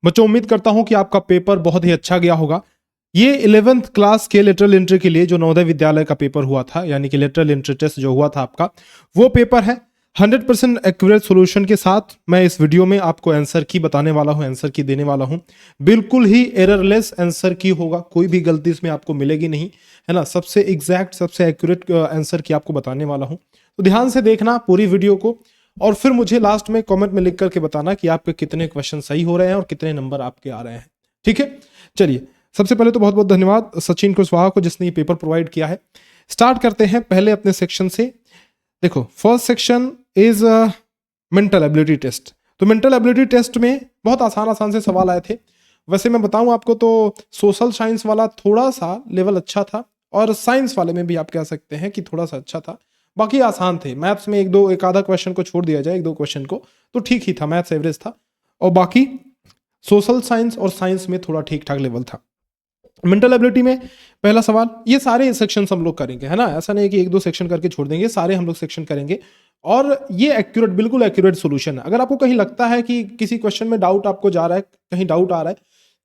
बच्चों उम्मीद करता हूं कि आपका पेपर बहुत ही अच्छा गया होगा। ये 11th क्लास के लेटरल एंट्री के लिए जो नवोदय विद्यालय का पेपर हुआ था, यानी कि लेटरल एंट्री टेस्ट जो हुआ था आपका, वो पेपर है। 100% एक्यूरेट सॉल्यूशन के साथ मैं इस वीडियो में आपको आंसर की बताने वाला हूं, आंसर की देने वाला हूं। बिल्कुल ही एररलेस आंसर की होगा, कोई भी गलती इसमें आपको मिलेगी नहीं, है ना। सबसे एग्जैक्ट, सबसे एक्यूरेट आंसर की आपको बताने वाला हूं। तो ध्यान से देखना पूरी वीडियो को, और फिर मुझे लास्ट में कमेंट में लिख करके बताना कि आपके कितने क्वेश्चन सही हो रहे हैं और कितने नंबर आपके आ रहे हैं। ठीक है, चलिए सबसे पहले तो बहुत बहुत धन्यवाद सचिन कुशवाहा को जिसने ये पेपर प्रोवाइड किया है। स्टार्ट करते हैं पहले अपने सेक्शन से। देखो, first section is mental ability test. तो मेंटल एबिलिटी टेस्ट में बहुत आसान आसान से सवाल आए थे। वैसे मैं बताऊं आपको तो सोशल साइंस वाला थोड़ा सा लेवल अच्छा था, और साइंस वाले में भी आप कह सकते हैं कि थोड़ा सा अच्छा था। बाकी आसान थे। मैथ्स में एक आधा क्वेश्चन को छोड़ दिया जाए, एक दो क्वेश्चन को, तो ठीक ही था, मैथ्स एवरेज था। और बाकी सोशल साइंस और साइंस में थोड़ा ठीक ठाक लेवल था। मेंटल एबिलिटी में पहला सवाल, ये सारे सेक्शन हम लोग करेंगे, है ना। ऐसा नहीं कि एक दो सेक्शन करके छोड़ देंगे, सारे हम लोग सेक्शन करेंगे। और ये एक्यूरेट, बिल्कुल एक्यूरेट सॉल्यूशन है। अगर आपको कहीं लगता है कि किसी क्वेश्चन में डाउट आपको जा रहा है, कहीं डाउट आ रहा है,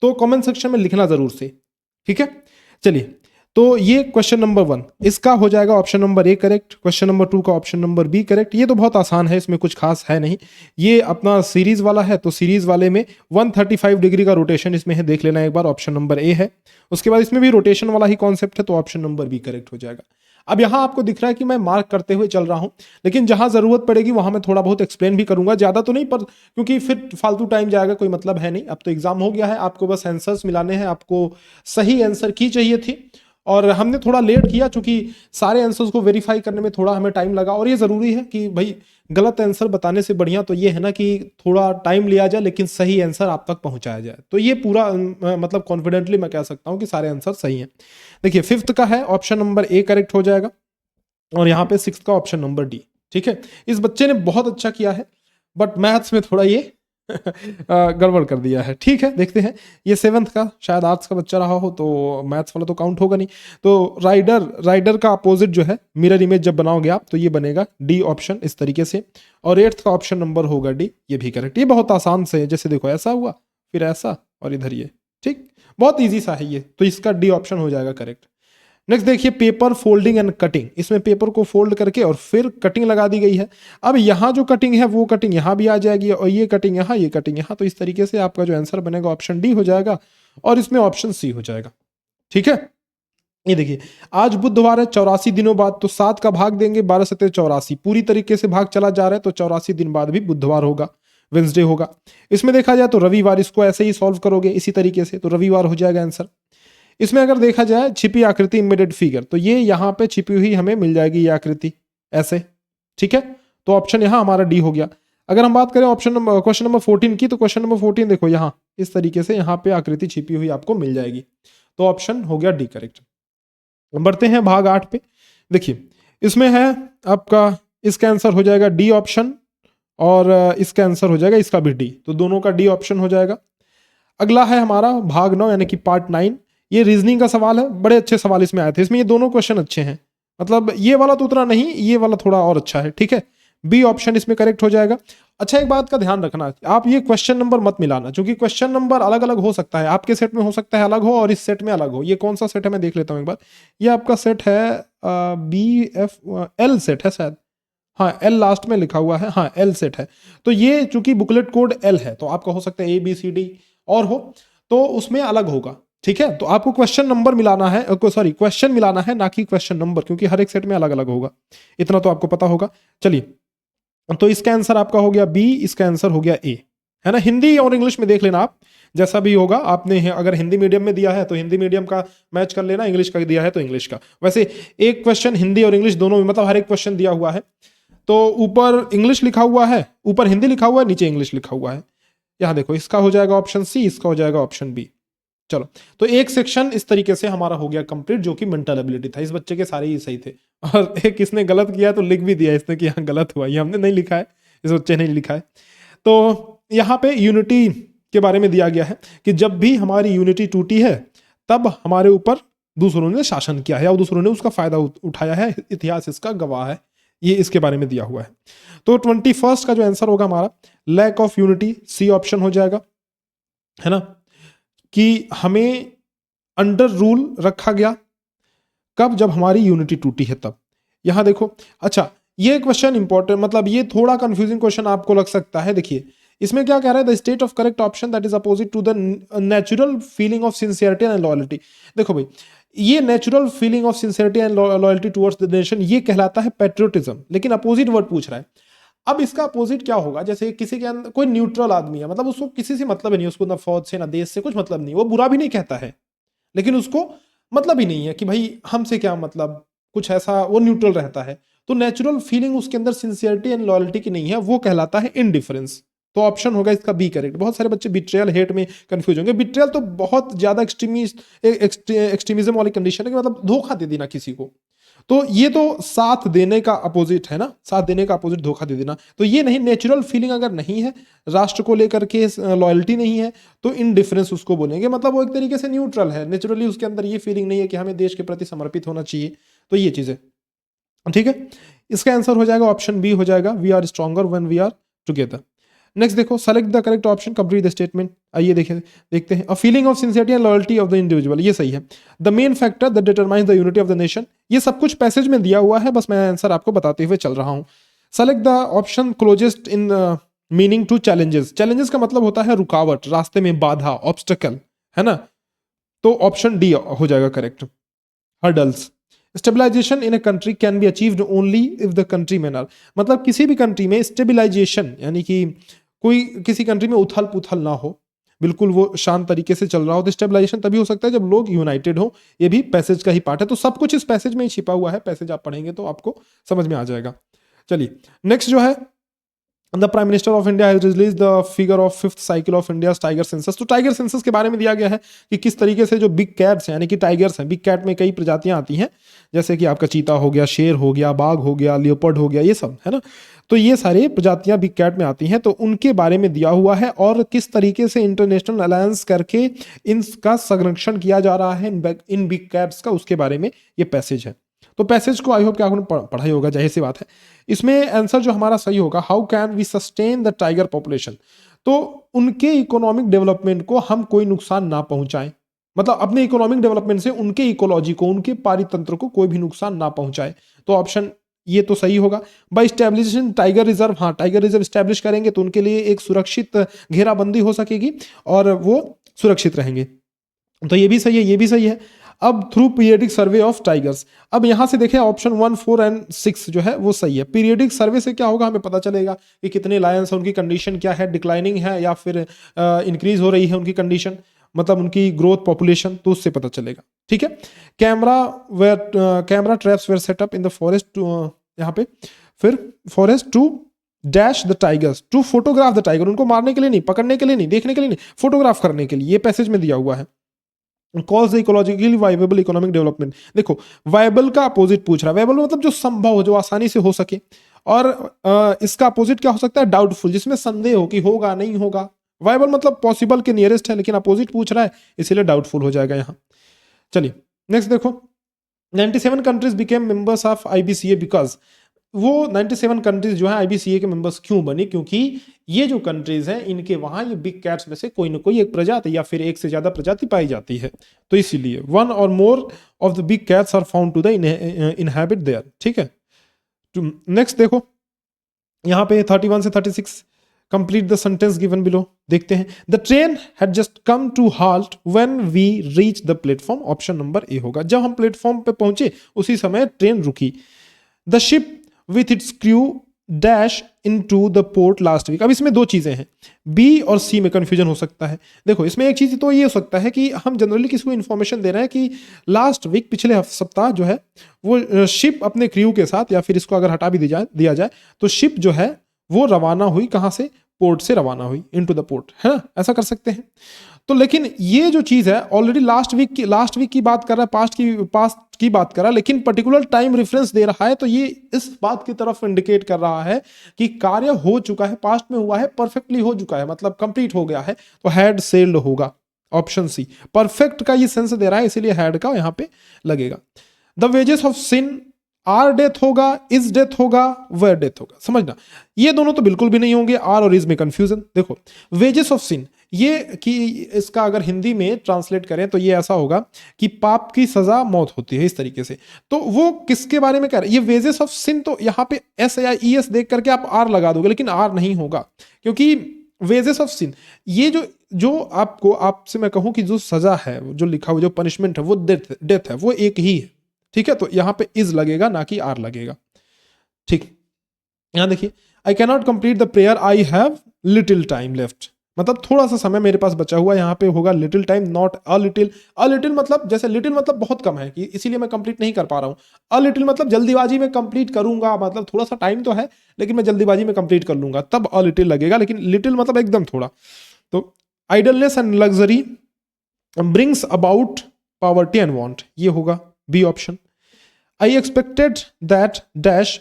तो कमेंट सेक्शन में लिखना जरूर से, ठीक है। चलिए, तो ये क्वेश्चन नंबर 1 इसका हो जाएगा option number A correct, question number 2 का ऑप्शन नंबर बी करेक्ट। ये तो बहुत आसान है, इसमें कुछ खास है नहीं। ये अपना सीरीज वाला है, तो सीरीज वाले में 135 डिग्री का रोटेशन इसमें है, देख लेना एक बार, ऑप्शन नंबर ए है। उसके बाद इसमें भी रोटेशन वाला ही कॉन्सेप्ट है, तो ऑप्शन नंबर बी करेक्ट हो जाएगा। अब यहां आपको दिख रहा है कि मैं मार्क करते हुए चल रहा हूं, लेकिन जहां जरूरत पड़ेगी वहां मैं थोड़ा बहुत एक्सप्लेन भी करूंगा, ज्यादा तो नहीं, पर क्योंकि फिर फालतू टाइम जाएगा, कोई मतलब है नहीं। अब तो एग्जाम हो गया है, आपको बस आंसर्स मिलाने हैं, आपको सही आंसर की चाहिए थी, और हमने थोड़ा लेट किया क्योंकि सारे आंसर्स को वेरीफाई करने में थोड़ा हमें टाइम लगा। और ये जरूरी है कि भाई गलत आंसर बताने से बढ़िया तो ये है ना कि थोड़ा टाइम लिया जाए, लेकिन सही आंसर आप तक पहुंचाया जाए। तो ये पूरा मतलब कॉन्फिडेंटली मैं कह सकता हूं कि सारे आंसर सही हैं। देखिए, 5th का है, ऑप्शन नंबर ए करेक्ट हो जाएगा, और यहाँ पे 6th का ऑप्शन नंबर डी। ठीक है, इस बच्चे ने बहुत अच्छा किया है, बट मैथ्स में थोड़ा ये गड़बड़ कर दिया है। ठीक है, देखते हैं। ये 7th का शायद आर्ट्स का बच्चा रहा हो, तो मैथ्स वाला तो काउंट होगा नहीं। तो राइडर का अपोजिट जो है, मिरर इमेज जब बनाओगे आप, तो ये बनेगा डी ऑप्शन, इस तरीके से। और 8th का ऑप्शन नंबर होगा डी, ये भी करेक्ट। ये बहुत आसान से है, जैसे देखो ऐसा हुआ, फिर ऐसा, और इधर ये, ठीक, बहुत ईजी सा है ये, तो इसका डी ऑप्शन हो जाएगा करेक्ट। नेक्स्ट देखिए, पेपर फोल्डिंग एंड कटिंग। इसमें पेपर को फोल्ड करके और फिर कटिंग लगा दी गई है। अब यहाँ जो कटिंग है वो कटिंग यहाँ भी आ जाएगी, और ये कटिंग यहाँ, ये कटिंग यहाँ। तो इस तरीके से आपका जो आंसर बनेगा ऑप्शन डी हो जाएगा, और इसमें ऑप्शन सी हो जाएगा। ठीक है, ये देखिए, आज बुधवार है, 84 दिनों बाद, तो 7 का भाग देंगे, 12 7 84, पूरी तरीके से भाग चला जा रहा है, तो 84 दिन बाद भी बुधवार होगा, वेंसडे होगा। इसमें देखा जाए तो रविवार, इसको ऐसे ही सॉल्व करोगे इसी तरीके से, तो रविवार हो जाएगा आंसर। इसमें अगर देखा जाए छिपी आकृति, इमीडिएट फिगर, तो ये यहाँ पे छिपी हुई हमें मिल जाएगी ये आकृति ऐसे। ठीक है, तो ऑप्शन यहाँ हमारा डी हो गया। अगर हम बात करें क्वेश्चन नंबर 14 की, तो क्वेश्चन नंबर 14 देखो यहाँ इस तरीके से यहाँ पे आकृति छिपी हुई आपको मिल जाएगी, तो ऑप्शन हो गया डी करेक्ट। बढ़ते हैं भाग 8 पे। देखिए, इसमें है आपका, इसका आंसर हो जाएगा डी ऑप्शन, और इसका आंसर हो जाएगा इसका भी डी, तो दोनों का डी ऑप्शन हो जाएगा। अगला है हमारा भाग 9 यानी कि पार्ट 9। ये रीजनिंग का सवाल है, बड़े अच्छे सवाल इसमें आए थे। इसमें ये दोनों क्वेश्चन अच्छे हैं, मतलब ये वाला तो उतना नहीं, ये वाला थोड़ा और अच्छा है। ठीक है, बी ऑप्शन इसमें करेक्ट हो जाएगा। अच्छा, एक बात का ध्यान रखना, आप ये क्वेश्चन नंबर मत मिलाना, क्योंकि क्वेश्चन नंबर अलग अलग हो सकता है, आपके सेट में हो सकता है अलग हो और इस सेट में अलग हो। ये कौन सा सेट है मैं देख लेता हूँ एक बार। ये आपका सेट है बी एफ एल सेट है शायद, हाँ एल लास्ट में लिखा हुआ है, हाँ एल सेट है। तो ये चूंकि बुकलेट कोड एल है, तो आपका हो सकता है ए बी सी डी और हो, तो उसमें अलग होगा। ठीक है, तो आपको क्वेश्चन नंबर मिलाना है, सॉरी क्वेश्चन मिलाना है, ना कि क्वेश्चन नंबर, क्योंकि हर एक सेट में अलग अलग होगा, इतना तो आपको पता होगा। चलिए, तो इसका आंसर आपका हो गया बी, इसका आंसर हो गया ए, है ना। हिंदी और इंग्लिश में देख लेना आप, जैसा भी होगा। आपने अगर हिंदी मीडियम में दिया है तो हिंदी मीडियम का मैच कर लेना, इंग्लिश का दिया है तो इंग्लिश का। वैसे एक क्वेश्चन हिंदी और इंग्लिश दोनों में, मतलब हर एक क्वेश्चन दिया हुआ है, तो ऊपर इंग्लिश लिखा हुआ है, ऊपर हिंदी लिखा हुआ है, नीचे इंग्लिश लिखा हुआ है। यहां देखो, इसका हो जाएगा ऑप्शन सी, इसका हो जाएगा ऑप्शन बी। चलो, तो एक सेक्शन इस तरीके से हमारा हो गया कंप्लीट, जो कि मेंटल एबिलिटी था। इस बच्चे के सारे ही सही थे, और एक इसने गलत किया तो लिख भी दिया इसने कि यहाँ गलत हुआ, ये हमने नहीं लिखा है, इस बच्चे ने लिखा है। तो यहाँ पे यूनिटी के बारे में दिया गया है कि जब भी हमारी यूनिटी टूटी है, तब हमारे ऊपर दूसरों ने शासन किया है, और दूसरों ने उसका फायदा उठाया है, इतिहास इसका गवाह है। ये इसके बारे में दिया हुआ है। तो 21st का जो आंसर होगा हमारा, lack of unity, C option हो जाएगा। है ना, कि हमें अंडर रूल रखा गया कब, जब हमारी यूनिटी टूटी है तब। यहां देखो, अच्छा ये क्वेश्चन इंपॉर्टेंट, मतलब ये थोड़ा कंफ्यूजिंग क्वेश्चन आपको लग सकता है। देखिए इसमें क्या कह रहा है, the state of correct option that is opposite to the natural feeling of sincerity and loyalty. देखो भाई, ये natural feeling of sincerity and loyalty towards the nation ये कहलाता है पेट्रियोटिज्म, लेकिन अपोजिट वर्ड पूछ रहा है। अब इसका अपोजिट क्या होगा, जैसे किसी के अंदर कोई न्यूट्रल आदमी है, मतलब उसको किसी से मतलब नहीं, उसको ना फौज से ना देश से कुछ मतलब नहीं, वो बुरा भी नहीं कहता है, लेकिन उसको मतलब ही नहीं है कि भाई हमसे क्या मतलब, कुछ ऐसा, वो न्यूट्रल रहता है। तो नेचुरल फीलिंग उसके अंदर सिंसियरिटी एंड लॉयल्टी की नहीं है, वो कहलाता है इनडिफरेंस। तो ऑप्शन होगा इसका बी करेक्ट। बहुत सारे बच्चे बिट्रियल हेट में कंफ्यूज होंगे। बिट्रियल तो बहुत ज्यादा एक्सट्रीमिज्म वाली कंडीशन है कि मतलब धोखा दे देना किसी को, तो ये तो साथ देने का अपोजिट है ना, साथ देने का अपोजिट धोखा दे देना। तो ये नहीं, नेचुरल फीलिंग अगर नहीं है, राष्ट्र को लेकर के लॉयल्टी नहीं है, तो इनडिफरेंस उसको बोलेंगे, मतलब वो एक तरीके से न्यूट्रल है, नेचुरली उसके अंदर ये फीलिंग नहीं है कि हमें देश के प्रति समर्पित होना चाहिए। तो ये चीजें ठीक है, इसका आंसर हो जाएगा ऑप्शन बी हो जाएगा, we are stronger when we are together. Next देखो, select the correct option, complete the statement. आइए देखते हैं, a feeling of sincerity and loyalty of the individual, ये सही है। The main factor that determines the unity of the nation, ये सब कुछ पैसेज में दिया हुआ है, बस मैं आंसर आपको बताते हुए चल रहा हूं। Select the option closest in meaning to challenges, challenges का मतलब होता है रुकावट, रास्ते में बाधा, ऑब्स्टेकल, है ना, तो ऑप्शन डी हो जाएगा correct. Hurdles, stabilisation in a country can be achieved only if the country manner, मतलब किसी भी कंट्री में स्टेबलाइजेशन यानी कि कोई किसी कंट्री में उथल पुथल ना हो, बिल्कुल वो शांत तरीके से चल रहा हो, तो स्टेबलाइजेशन तभी हो सकता है जब लोग यूनाइटेड हो। ये भी पैसेज का ही पार्ट है, तो सब कुछ इस पैसेज में ही छिपा हुआ है, पैसेज आप पढ़ेंगे तो आपको समझ में आ जाएगा। चलिए नेक्स्ट जो है, the prime minister of India has release the figure of fifth cycle of India tiger census. तो टाइगर सेंसस के बारे में दिया गया है कि किस तरीके से जो बिग कैट्स यानी कि टाइगर्स हैं, बिग कैट में कई प्रजातियां आती हैं, जैसे कि आपका चीता हो गया, शेर हो गया, बाघ हो गया, लियोपर्ड हो गया, ये सब है ना, तो ये सारे प्रजातियां बिग कैट में आती हैं, तो उनके बारे में दिया हुआ है और किस तरीके से इंटरनेशनल अलायंस करके इनका संरक्षण किया जा रहा है इन बिग कैट्स का, उसके बारे में ये पैसेज है। तो पैसेज को आई होप कि आपने पढ़ा ही होगा, जाहिर सी बात है। इसमें आंसर जो हमारा सही होगा, how can we sustain the tiger population, तो उनके इकोनॉमिक डेवलपमेंट को हम कोई नुकसान ना पहुंचाएं, मतलब अपने इकोनॉमिक डेवलपमेंट से उनके इकोलॉजी को, उनके पारितंत्र को कोई भी नुकसान ना पहुंचाए, तो ऑप्शन ये तो सही होगा। बाय स्टैब्लिशिंग टाइगर रिजर्व, हाँ टाइगर रिजर्व स्टैब्लिश करेंगे तो उनके लिए एक सुरक्षित घेराबंदी हो सकेगी और वो सुरक्षित रहेंगे, तो ये भी सही है, ये भी सही है। अब through periodic survey of tigers, अब यहां से देखें ऑप्शन 1, 4 एंड 6 जो है वो सही है। पीरियडिक सर्वे से क्या होगा, हमें पता चलेगा कि कितने लायंस हैं, उनकी कंडीशन क्या है, डिक्लाइनिंग है या फिर इंक्रीज हो रही है उनकी कंडीशन, मतलब उनकी ग्रोथ पॉपुलेशन, तो उससे पता चलेगा। ठीक है, camera traps were set up in the forest, यहाँ पे फिर forest to dash the tigers, to photograph the tiger, उनको मारने के लिए नहीं, पकड़ने के लिए नहीं, देखने के लिए नहीं, फोटोग्राफ करने के लिए, ये पैसेज में दिया हुआ है। Cause the ecologically viable economic development, देखो वाइबल का अपोजिट पूछ रहा है, वाइबल मतलब जो संभव हो, जो आसानी से हो सके, और इसका अपोजिट क्या हो सकता है, डाउटफुल, जिसमें संदेह हो कि होगा नहीं होगा। वाइबल मतलब पॉसिबल के नियरेस्ट है, लेकिन अपोजिट पूछ रहा है इसीलिए डाउटफुल हो जाएगा यहाँ। चलिए नेक्स्ट देखो, 97 countries became members of IBCA because, वो 97 कंट्रीज जो है आईबीसीए के मेंबर्स क्यों बनी, क्योंकि ये जो कंट्रीज हैं इनके वहां ये बिग कैट्स में से कोई ना कोई एक प्रजाति या फिर एक से ज्यादा प्रजाति पाई जाती है, तो इसीलिए वन और more of the big cats are found to the inhabit there. ठीक है, नेक्स्ट देखो यहाँ पे 31 से 36, complete the sentence given below, देखते हैं। The train had just come to halt when we reach the platform, option number A होगा, जब हम प्लेटफॉर्म पे पहुंचे उसी समय ट्रेन रुकी। The ship with its crew dash into the port last week, अब इसमें दो चीजें हैं, बी और सी में कंफ्यूजन हो सकता है। देखो इसमें एक चीज तो ये हो सकता है कि हम जनरली किसी को इन्फॉर्मेशन दे रहे हैं कि लास्ट वीक, पिछले सप्ताह जो है वो शिप अपने क्रू के साथ, या फिर इसको अगर हटा भी दिया जाए तो शिप जो है वो रवाना हुई, कहां से, पोर्ट से रवाना हुई, इनटू द पोर्ट, है ना, ऐसा कर सकते हैं। तो लेकिन ये जो चीज है ऑलरेडी लास्ट वीक की बात कर रहा है, पास्ट की बात कर रहा है, लेकिन पर्टिकुलर टाइम रेफरेंस दे रहा है, तो ये इस बात की तरफ इंडिकेट कर रहा है कि कार्य हो चुका है, पास्ट में हुआ है, परफेक्टली हो चुका है, मतलब कंप्लीट हो गया है, तो हैड सेल्ड होगा, ऑप्शन सी। परफेक्ट का ये सेंस दे रहा है, इसीलिए हैड का यहां पे लगेगा। The wages of sin, are death होगा, इज डेथ होगा, वेयर डेथ होगा, समझना, ये दोनों तो बिल्कुल भी नहीं होंगे, आर और इज में कंफ्यूजन। देखो वेजेस ऑफ सिन, ये कि इसका अगर हिंदी में ट्रांसलेट करें तो ये ऐसा होगा कि पाप की सजा मौत होती है, इस तरीके से। तो वो किसके बारे में कह रहे हैं, ये वेजेस ऑफ सिन, तो यहाँ पे एस या ई एस देख करके आप आर लगा दोगे, लेकिन आर नहीं होगा, क्योंकि वेजेस ऑफ सिन, ये जो जो आपको, आपसे मैं कहूं कि जो सजा है, जो लिखा हुआ जो पनिशमेंट है वो डेथ है, वो एक ही है, ठीक है। तो यहाँ पे इज लगेगा, ना कि आर लगेगा, ठीक। यहाँ देखिए, I cannot complete the prayer, I have little time left, मतलब थोड़ा सा समय मेरे पास बचा हुआ, यहाँ पे होगा little time, not a little. A little मतलब, जैसे लिटिल मतलब बहुत कम है, कि इसीलिए मैं कंप्लीट नहीं कर पा रहा हूँ। अ लिटिल मतलब जल्दीबाजी में कंप्लीट करूंगा, मतलब थोड़ा सा टाइम तो है लेकिन मैं जल्दीबाजी में कंप्लीट कर लूंगा, तब अ लिटिल लगेगा, लेकिन लिटिल मतलब एकदम थोड़ा। तो idleness and luxury brings about poverty and want, ये होगा B option. I expected that dash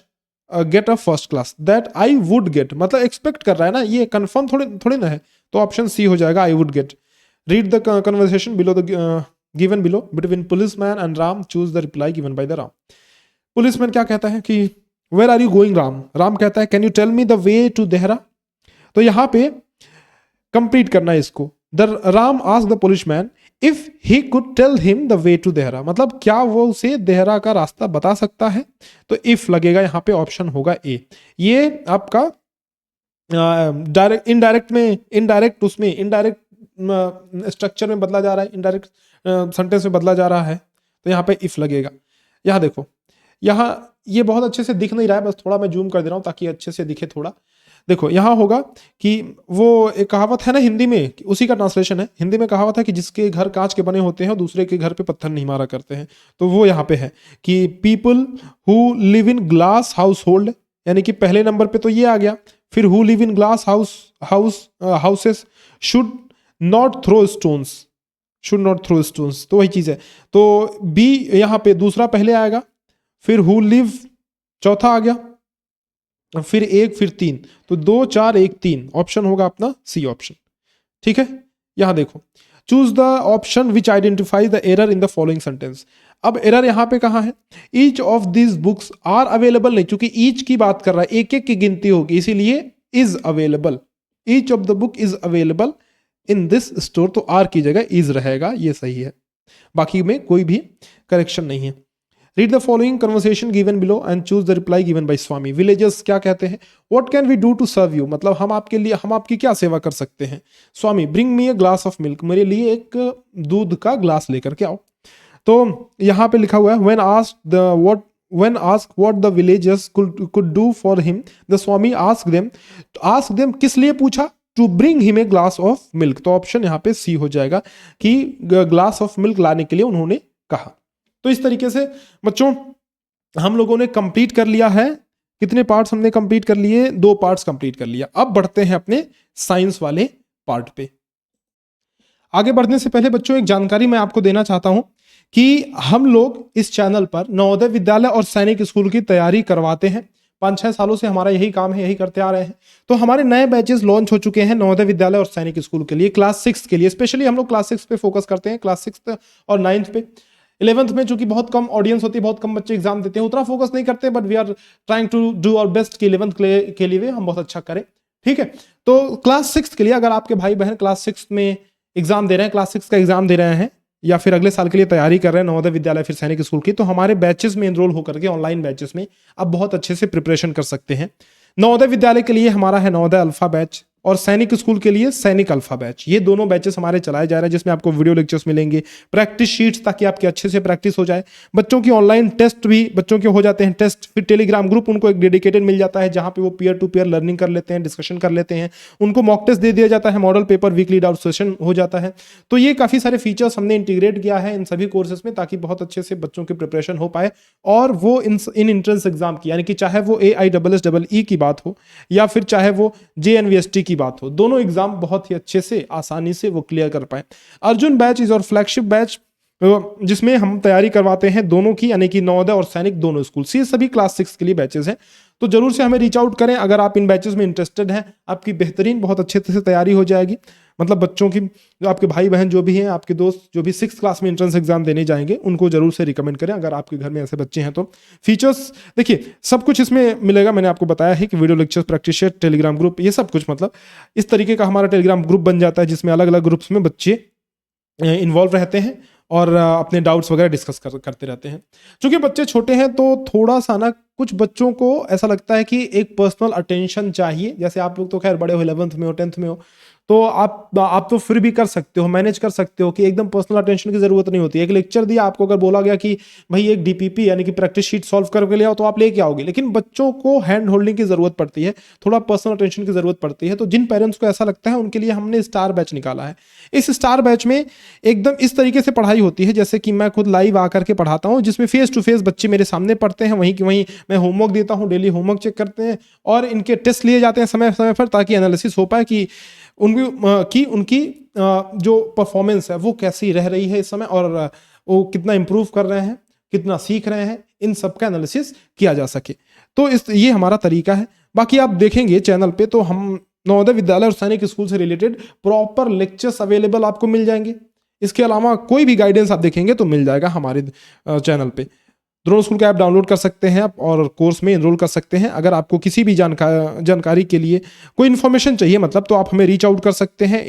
get a first class, that I would get, मतलब एक्सपेक्ट कर रहा है ना, ये कंफर्म थोड़े थोड़े ना है, तो ऑप्शन सी हो जाएगा, I would get. Read the conversation below the given below between policeman and Ram, choose the reply given by the Ram. Policeman क्या कहता है कि where are you going Ram, Ram कहता है can you tell me the way to Dehra. तो यहाँ पे complete करना है इसको, the Ram ask the policeman if he could tell him the way to Dehra, मतलब क्या वो उसे देहरा का रास्ता बता सकता है, तो इफ लगेगा, यहाँ पे ऑप्शन होगा ए। ये आपका डायरेक्ट इनडायरेक्ट में, इनडायरेक्ट उसमें इनडायरेक्ट स्ट्रक्चर में बदला जा रहा है, इनडायरेक्ट सेंटेंस में बदला जा रहा है, तो यहाँ पे इफ लगेगा। यहाँ देखो, यहाँ ये बहुत अच्छे से दिख नहीं रहा है, बस थोड़ा मैं जूम कर दे रहा हूँ ताकि अच्छे से दिखे थोड़ा। देखो यहाँ होगा कि वो एक कहावत है ना हिंदी में, उसी का ट्रांसलेशन है, हिंदी में कहावत है कि जिसके घर कांच के बने होते हैं और दूसरे के घर पे पत्थर नहीं मारा करते हैं, तो वो यहाँ पे है कि people who live in glass house hold, यानी कि पहले नंबर पे तो ये आ गया, फिर who live in glass houses should not throw stones, should not throw stones, तो वही चीज है। तो बी यहाँ पे दूसरा पहले आएगा, फिर हु लिव चौथा आ गया, फिर एक, फिर तीन, तो 2 4 1 3, ऑप्शन होगा अपना सी ऑप्शन, ठीक है। यहां देखो, choose the option which identify the error in the following sentence. अब एरर यहां पे कहां है, each of this books are available नहीं, क्योंकि ईच की बात कर रहा है, एक एक की गिनती होगी, इसीलिए is available, each of the book is available in this store, तो आर की जगह इज रहेगा, ये सही है, बाकी में कोई भी करेक्शन नहीं है। Read the following conversation given below and choose the reply given by Swami. Villagers क्या कहते हैं, what can we do to serve you, मतलब हम आपके लिए, हम आपकी क्या सेवा कर सकते हैं। Swami, bring me a glass of milk, मेरे लिए एक दूध का ग्लास लेकर के आओ। तो यहाँ पे लिखा हुआ है when asked what the villagers could do for him, the Swami asked them किस लिए पूछा, to bring him a glass of milk, तो ऑप्शन यहाँ पे सी हो जाएगा कि ग्लास ऑफ मिल्क लाने के लिए उन्होंने कहा। तो इस तरीके से बच्चों हम लोगों ने कंप्लीट कर लिया है, कितने पार्ट्स हमने कंप्लीट कर लिए, 2 पार्ट्स कंप्लीट कर लिया। अब बढ़ते हैं अपने साइंस वाले पार्ट पे। आगे बढ़ने से पहले बच्चों एक जानकारी मैं आपको देना चाहता हूं कि हम लोग इस चैनल पर नवोदय विद्यालय और सैनिक स्कूल की तैयारी करवाते हैं। 5-6 सालों से हमारा यही काम है, यही करते आ रहे हैं। तो हमारे नए बैचेस लॉन्च हो चुके हैं नवोदय विद्यालय और सैनिक स्कूल के लिए, क्लास 6 के लिए स्पेशली हम लोग क्लास 6 पे फोकस करते हैं, क्लास 6 और 9th पे। 11th में चूंकि बहुत कम ऑडियंस होती है, बहुत कम बच्चे एग्जाम देते हैं, उतना फोकस नहीं करते, but we are trying to do our best कि 11th के लिए हम बहुत अच्छा करें, ठीक है। तो क्लास 6 के लिए अगर आपके भाई बहन क्लास 6 में एग्जाम दे रहे हैं, क्लास 6 का एग्जाम दे रहे हैं, या फिर अगले साल के लिए तैयारी कर रहे हैं नवोदय विद्यालय फिर सैनिक स्कूल की, तो हमारे बैचेस में एनरोल होकर के ऑनलाइन बैचेस में आप बहुत अच्छे से प्रिपरेशन कर सकते हैं। नवोदय विद्यालय के लिए हमारा है नवोदय अल्फा बैच, और सैनिक स्कूल के लिए सैनिक अल्फा बैच। ये दोनों बैचेस हमारे चलाए जा रहे हैं, जिसमें आपको वीडियो लेक्चर्स मिलेंगे, प्रैक्टिस शीट्स, ताकि आपके अच्छे से प्रैक्टिस हो जाए। बच्चों की ऑनलाइन टेस्ट भी बच्चों के हो जाते हैं टेस्ट, फिर टेलीग्राम ग्रुप उनको एक डेडिकेटेड मिल जाता है, जहां पे वो पीयर टू पीयर लर्निंग कर लेते हैं, डिस्कशन कर लेते हैं, उनको मॉक टेस्ट दे दिया जाता है, model paper, weekly doubt session हो जाता है। तो ये काफी सारे फीचर्स हमने इंटीग्रेट किया है इन सभी कोर्सेज में, ताकि बहुत अच्छे से बच्चों की प्रिपरेशन हो पाए, और वो इन एंट्रेंस एग्जाम की, यानी कि चाहे वो AISSEE की बात हो या फिर चाहे वो JNVST की बात हो, दोनों एग्जाम बहुत ही अच्छे से आसानी से वो क्लियर कर पाए। अर्जुन बैच इज और फ्लैगशिप बैच, जिसमें हम तैयारी करवाते हैं दोनों की, यानी कि नवोदय और सैनिक दोनों स्कूल। ये सभी क्लास 6 के लिए बैचेस हैं, तो जरूर से हमें रीच आउट करें अगर आप इन बैचेस में इंटरेस्टेड हैं। आपकी बेहतरीन बहुत अच्छे से तैयारी हो जाएगी, मतलब बच्चों की, जो आपके भाई बहन जो भी हैं, आपके दोस्त जो भी 6th क्लास में एंट्रेंस एग्जाम देने जाएंगे, उनको जरूर से रिकमेंड करें अगर आपके घर में ऐसे बच्चे हैं तो। फीचर्स देखिए, सब कुछ इसमें मिलेगा। मैंने आपको बताया है कि video lectures, practice set, Telegram group, ये सब कुछ, मतलब इस तरीके का हमारा टेलीग्राम ग्रुप बन जाता है जिसमें अलग अलग ग्रुप्स में बच्चे इन्वॉल्व रहते हैं और अपने डाउट्स वगैरह डिस्कस करते रहते हैं। क्योंकि बच्चे छोटे हैं तो थोड़ा सा ना, कुछ बच्चों को ऐसा लगता है कि एक पर्सनल अटेंशन चाहिए। जैसे आप लोग तो खैर बड़े हो, 11th में हो, 10th में हो, तो आप तो फिर भी कर सकते हो, मैनेज कर सकते हो कि एकदम पर्सनल अटेंशन की जरूरत नहीं होती। एक लेक्चर दिया आपको, अगर बोला गया कि भाई एक डीपीपी यानी कि प्रैक्टिस शीट सॉल्व करके ले आओ, तो आप लेके आओगे। लेकिन बच्चों को हैंड होल्डिंग की जरूरत पड़ती है, थोड़ा पर्सनल अटेंशन की जरूरत पड़ती है। तो जिन पेरेंट्स को ऐसा लगता है उनके लिए हमने स्टार बैच निकाला है। इस स्टार बैच में एकदम इस तरीके से पढ़ाई होती है जैसे कि मैं खुद लाइव आकर के पढ़ाता हूँ, जिसमें फेस टू फेस बच्चे मेरे सामने पढ़ते हैं, वहीं की वहीं मैं होमवर्क देता हूँ, डेली होमवर्क चेक करते हैं और इनके टेस्ट लिए जाते हैं समय समय पर, ताकि एनालिसिस हो पाए कि उनकी जो परफॉर्मेंस है वो कैसी रह रही है इस समय, और वो कितना इंप्रूव कर रहे हैं, कितना सीख रहे हैं, इन सब का एनालिसिस किया जा सके। तो ये हमारा तरीका है। बाकी आप देखेंगे चैनल पे तो हम नवोदय विद्यालय और सैनिक स्कूल से रिलेटेड प्रॉपर लेक्चर्स अवेलेबल आपको मिल जाएंगे। इसके अलावा कोई भी गाइडेंस आप देखेंगे तो मिल जाएगा हमारे चैनल पे। द्रोण स्कूल का ऐप डाउनलोड कर सकते हैं आप और कोर्स में एनरोल कर सकते हैं। अगर आपको किसी भी जानकारी के लिए कोई इन्फॉर्मेशन चाहिए मतलब, तो आप हमें रीच आउट कर सकते हैं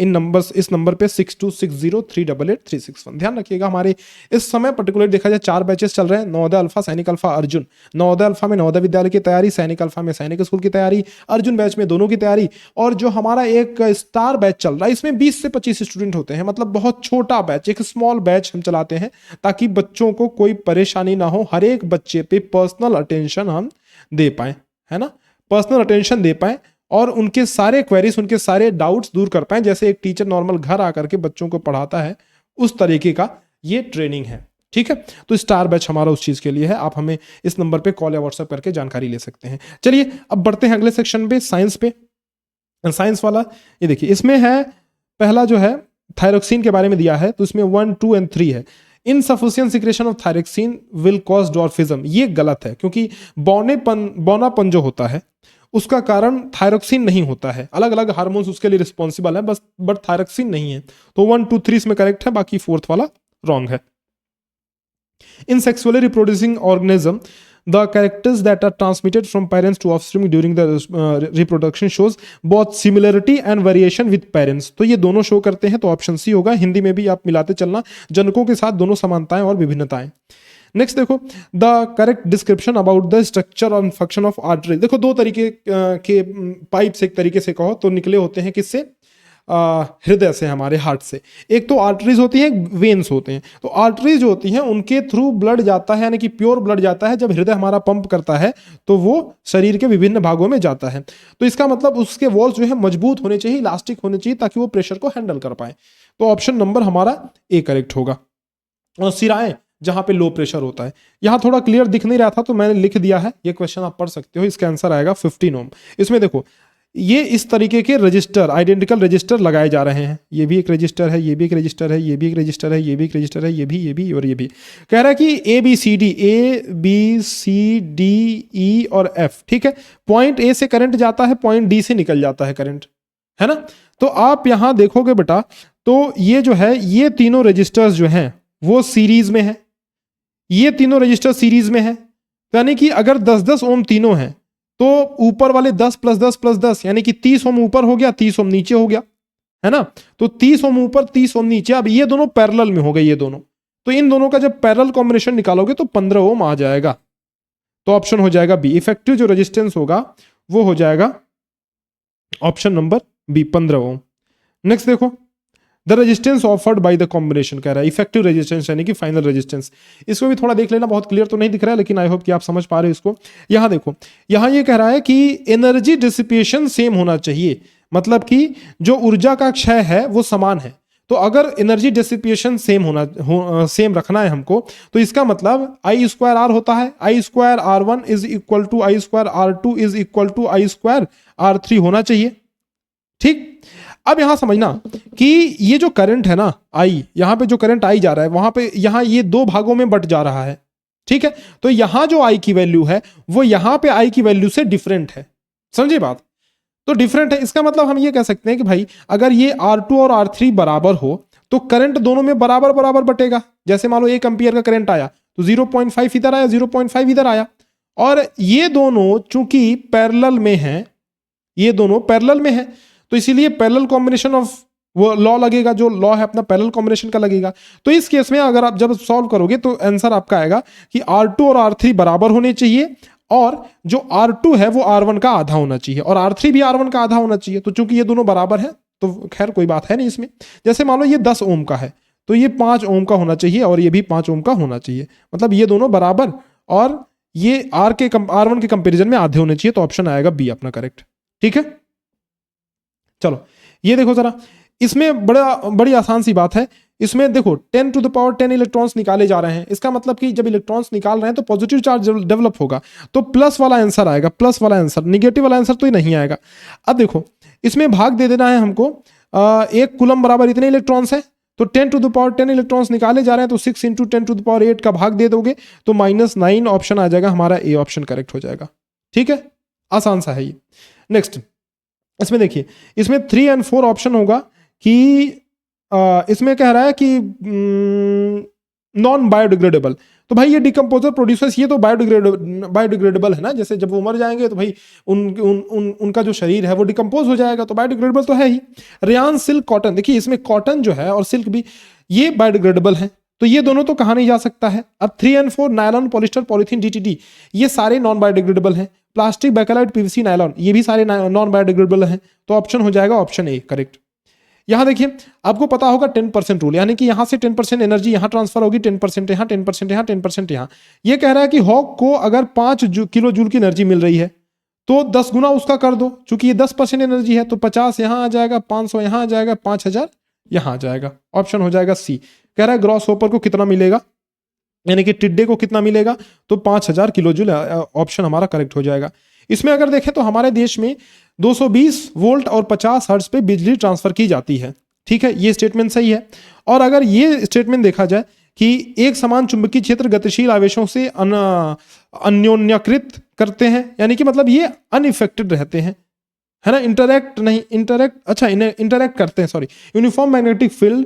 इस नंबर पे 6260388361। ध्यान रखिएगा, हमारे इस समय पर्टिकुलर देखा जाए 4 बैचेस चल रहे हैं। नवोदय अल्फा, सैनिक अल्फा, अर्जुन। नवोदय अल्फा में नवोदय विद्यालय की तैयारी, सैनिक अल्फा में सैनिक स्कूल की तैयारी, अर्जुन बैच में दोनों की तैयारी। और जो हमारा एक स्टार बैच चल रहा है, इसमें 20 से 25 स्टूडेंट होते हैं, मतलब बहुत छोटा बैच, एक स्मॉल बैच हम चलाते हैं ताकि बच्चों को कोई परेशानी ना हो, हर एक बच्चे पे पर्सनल अटेंशन हम दे पाए, है ना, पर्सनल अटेंशन दे पाए और उनके सारे क्वेरीज, उनके सारे डाउट्स दूर कर पाए। जैसे एक टीचर नॉर्मल घर आकर के बच्चों को पढ़ाता है, उस तरीके का ये ट्रेनिंग है। ठीक है, तो स्टार बैच हमारा उस चीज के लिए है। आप हमें इस नंबर पे कॉल या व्हाट्सएप करके जानकारी ले सकते हैं। चलिए अब बढ़ते हैं अगले सेक्शन पे, साइंस पे। साइंस वाला ये देखिए, इसमें है पहला जो है थायरोक्सिन के बारे में दिया है, तो इसमें 1, 2 एंड 3 है। Insufficient secretion of thyroxine will cause dwarfism. ये गलत है, क्योंकि बौनापन जो होता है उसका कारण थायरोक्सिन नहीं होता है। अलग अलग हार्मोन्स उसके लिए रिस्पॉन्सिबल है बस, बट थायरोक्सिन नहीं है। तो 1, 2, 3 इसमें करेक्ट है, बाकी 4th वाला रॉन्ग है। In sexually reproducing organism, the characters that are transmitted from parents to offspring during the reproduction shows both similarity and variation with parents। तो ये दोनों शो करते हैं, तो ऑप्शन सी होगा। हिंदी में भी आप मिलाते चलना, जनकों के साथ दोनों समानताएं और विभिन्नताएं। नेक्स्ट देखो, the correct description about the structure और फंक्शन ऑफ आर्टरी। देखो, 2 तरीके के पाइप्स एक तरीके से कहो तो निकले होते हैं, किससे? हृदय से, हमारे हार्ट से। एक तो आर्टरीज होती हैं, वेन्स होते हैं। तो आर्टरीज जो होती हैं उनके थ्रू ब्लड जाता है, यानी कि प्योर ब्लड जाता है। जब हृदय हमारा पंप करता है तो वो शरीर के विभिन्न भागों में जाता है। तो इसका मतलब उसके वॉल्स जो है मजबूत होने चाहिए, इलास्टिक होने चाहिए, ताकि वो प्रेशर को हैंडल कर पाए। तो ऑप्शन नंबर हमारा ए करेक्ट होगा। और सिराएं, जहां पे लो प्रेशर होता है। यहां थोड़ा क्लियर दिख नहीं रहा था तो मैंने लिख दिया है, ये क्वेश्चन आप पढ़ सकते हो। इसका आंसर आएगा 15 ओम। इसमें देखो, ये इस तरीके के रजिस्टर, आइडेंटिकल रजिस्टर लगाए जा रहे हैं। ये भी एक रजिस्टर है, ये भी एक रजिस्टर है, ये भी एक रजिस्टर है, ये भी एक रजिस्टर है, ये भी और ये भी। कह रहा है कि A B C D E और एफ। ठीक है, पॉइंट ए से करंट जाता है, पॉइंट डी से निकल जाता है करंट, है ना। तो आप यहां देखोगे बेटा, तो ये जो है, ये तीनों रजिस्टर्स जो हैं वो सीरीज में है। ये तीनों रजिस्टर सीरीज में है, यानी कि अगर 10-10 ओम तीनों हैं तो ऊपर वाले 10 + 10 + 10 यानी कि 30 ओम ऊपर हो गया, 30 ओम नीचे हो गया, है ना। तो 30 ओम ऊपर, 30 ओम नीचे। अब ये दोनों पैरेलल में हो गए, ये दोनों। तो इन दोनों का जब पैरेलल कॉम्बिनेशन निकालोगे तो 15 ओम आ जाएगा। तो ऑप्शन हो जाएगा बी। इफेक्टिव जो रेजिस्टेंस होगा वो हो जाएगा ऑप्शन नंबर बी, 15 ओम। नेक्स्ट देखो, the resistance offered by the combination कह रहा है, इफेक्टिव रेजिस्टेंस यानी कि फाइनल रेजिस्टेंस। इसको भी थोड़ा देख लेना, बहुत क्लियर तो नहीं दिख रहा है, लेकिन आई होप कि आप समझ पा रहे हो इसको। यहां देखो, यहां ये कह रहा है कि एनर्जी डिसिपेशन सेम होना चाहिए, मतलब कि जो ऊर्जा का क्षय है वो समान है। तो अगर एनर्जी डिसिपेशन सेम रखना है हमको, तो इसका मतलब I² R होता है, I² R1 = I² R2 = I² R3 होना चाहिए। ठीक, अब यहां समझना कि ये जो करंट है ना आई, यहां पे जो करंट आई जा रहा है, वहां पे यहां ये 2 भागों में बट जा रहा है। ठीक है, तो यहां जो आई की वैल्यू है वो यहां पे आई की वैल्यू से डिफरेंट है। समझे बात? तो डिफरेंट है। इसका मतलब हम ये कह सकते हैं कि भाई अगर ये R2 और R3 बराबर हो तो करंट दोनों में बराबर बराबर बटेगा। जैसे मान लो 1 एम्पियर का करंट आया तो 0.5 इधर आया, 0.5 इधर आया, और ये दोनों चूंकि पैरेलल में हैं, ये दोनों पैरेलल में हैं, तो इसीलिए पैरेलल कॉम्बिनेशन ऑफ वो लॉ लगेगा, जो लॉ है अपना पैरेलल कॉम्बिनेशन का लगेगा। तो इस केस में अगर आप जब सॉल्व करोगे तो आंसर आपका आएगा कि R2 और R3 बराबर होने चाहिए, और जो R2 है वो R1 का आधा होना चाहिए, और R3 भी R1 का आधा होना चाहिए। तो चूंकि ये दोनों बराबर हैं तो खैर कोई बात है नहीं इसमें। जैसे मान लो ये 10 ओम का है तो ये 5 ओम का होना चाहिए, और ये भी 5 ओम का होना चाहिए, मतलब ये दोनों बराबर, और ये R1 के कंपेरिजन में आधे होने चाहिए। तो ऑप्शन आएगा बी अपना करेक्ट। ठीक है, चलो ये देखो जरा, इसमें बड़ी आसान सी बात है। इसमें देखो 10 टू द पावर 10 इलेक्ट्रॉन्स निकाले जा रहे हैं। इसका मतलब कि जब इलेक्ट्रॉन्स निकाल रहे हैं तो पॉजिटिव चार्ज डेवलप होगा, तो प्लस वाला आंसर आएगा, प्लस वाला आंसर, निगेटिव वाला आंसर तो ही नहीं आएगा। अब देखो इसमें भाग दे देना है हमको, 1 कूलम बराबर इतने इलेक्ट्रॉन्स हैं, तो 10 टू द पावर 10 इलेक्ट्रॉन्स निकाले जा रहे हैं, तो 6 इंटू 10 टू द पावर 8 का भाग दे दोगे तो -9 ऑप्शन आ जाएगा हमारा, ए ऑप्शन करेक्ट हो जाएगा। ठीक है, आसान सा है ये। नेक्स्ट इसमें देखिए, इसमें 3 और 4 ऑप्शन होगा कि इसमें कह रहा है कि नॉन बायोडिग्रेडेबल, तो भाई ये डिकम्पोजर प्रोड्यूसर्स, ये तो बायोडिग्रेडेबल है ना, जैसे जब वो मर जाएंगे तो भाई उनका जो शरीर है वो डिकम्पोज हो जाएगा, तो बायोडिग्रेडेबल तो है ही। रेयान, सिल्क, कॉटन, देखिए इसमें कॉटन जो है और सिल्क भी ये बायोडिग्रेडेबल है, तो ये दोनों तो कहा नहीं जा सकता है। अब 3 और 4 नायलॉन, पॉलिस्टर, पॉलीथीन, DTD, ये सारे नॉन बायोडिग्रेडेबल हैं। प्लास्टिक, बेकेलाइट, PVC, नायलॉन, ये भी सारे नॉन बायोडिग्रेडेबल हैं, तो ऑप्शन हो जाएगा ऑप्शन ए करेक्ट। यहां देखिए आपको पता होगा 10% रूल, यानी कि यहां से 10% एनर्जी यहां ट्रांसफर होगी, 10% यहां, 10% यहां, 10% यहां। ये कह रहा है कि हॉक को अगर 5 किलो जूल की एनर्जी मिल रही है तो 10 गुना उसका कर दो, चूंकि ये 10% एनर्जी है, तो 50 यहां आ जाएगा, 500 यहां आ जाएगा, 5000 यहां आ जाएगा। ऑप्शन हो जाएगा सी। कह रहा है ग्रॉस होपर को कितना मिलेगा, यानी कि टिड्डे को कितना मिलेगा, तो 5000 किलो जूल, ऑप्शन हमारा करेक्ट हो जाएगा। इसमें अगर देखें तो हमारे देश में 220 वोल्ट और 50 हर्ट्ज पे बिजली ट्रांसफर की जाती है। ठीक है, ये स्टेटमेंट सही है। और अगर ये स्टेटमेंट देखा जाए कि एक समान चुंबकीय क्षेत्र गतिशील आवेशों से अन्योन्यकृत करते हैं, यानी कि मतलब ये अनइफेक्टेड रहते हैं, है ना, इंटरैक्ट करते हैं, sorry. Uniform magnetic field